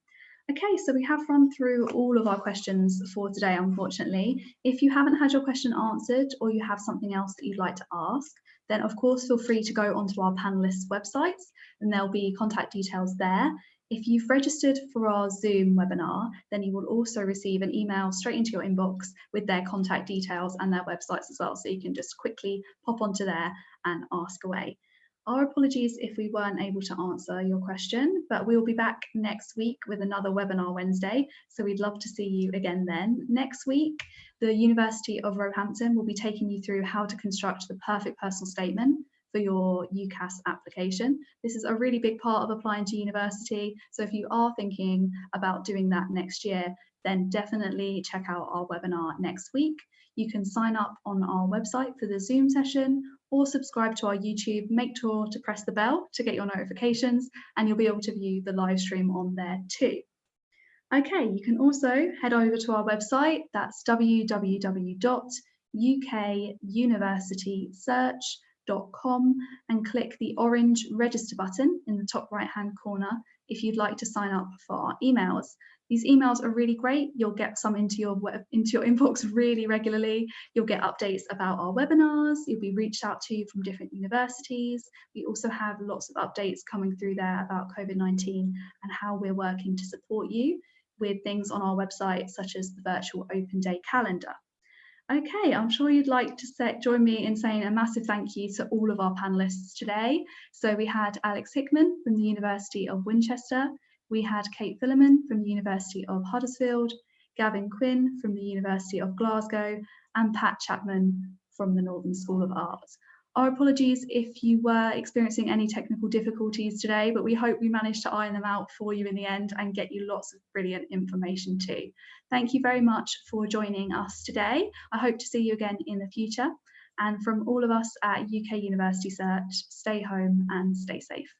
[SPEAKER 1] Okay, so we have run through all of our questions for today, unfortunately. If you haven't had your question answered or you have something else that you'd like to ask, then of course feel free to go onto our panelists' websites and there'll be contact details there. If you've registered for our Zoom webinar, then you will also receive an email straight into your inbox with their contact details and their websites as well, so you can just quickly pop onto there and ask away. Our apologies if we weren't able to answer your question, but we'll be back next week with another webinar Wednesday, so we'd love to see you again then. Next week, the University of Roehampton will be taking you through how to construct the perfect personal statement for your UCAS application. This is a really big part of applying to university, so if you are thinking about doing that next year, then definitely check out our webinar next week. You can sign up on our website for the Zoom session, or subscribe to our YouTube, make sure to press the bell to get your notifications, and you'll be able to view the live stream on there too. Okay, you can also head over to our website, that's www.ukuniversitysearch.com, and click the orange register button in the top right hand corner if you'd like to sign up for our emails. These emails are really great. You'll get some into your inbox really regularly. You'll get updates about our webinars. You'll be reached out to from different universities. We also have lots of updates coming through there about COVID-19 and how we're working to support you with things on our website, such as the virtual open day calendar. Okay, I'm sure you'd like to join me in saying a massive thank you to all of our panelists today. So we had Alex Hickman from the University of Winchester, we had Kate Filliman from the University of Huddersfield, Gavin Quinn from the University of Glasgow, and Pat Chapman from the Northern School of Art. Our apologies if you were experiencing any technical difficulties today, but we hope we managed to iron them out for you in the end and get you lots of brilliant information too. Thank you very much for joining us today. I hope to see you again in the future. And from all of us at UK University Search, stay home and stay safe.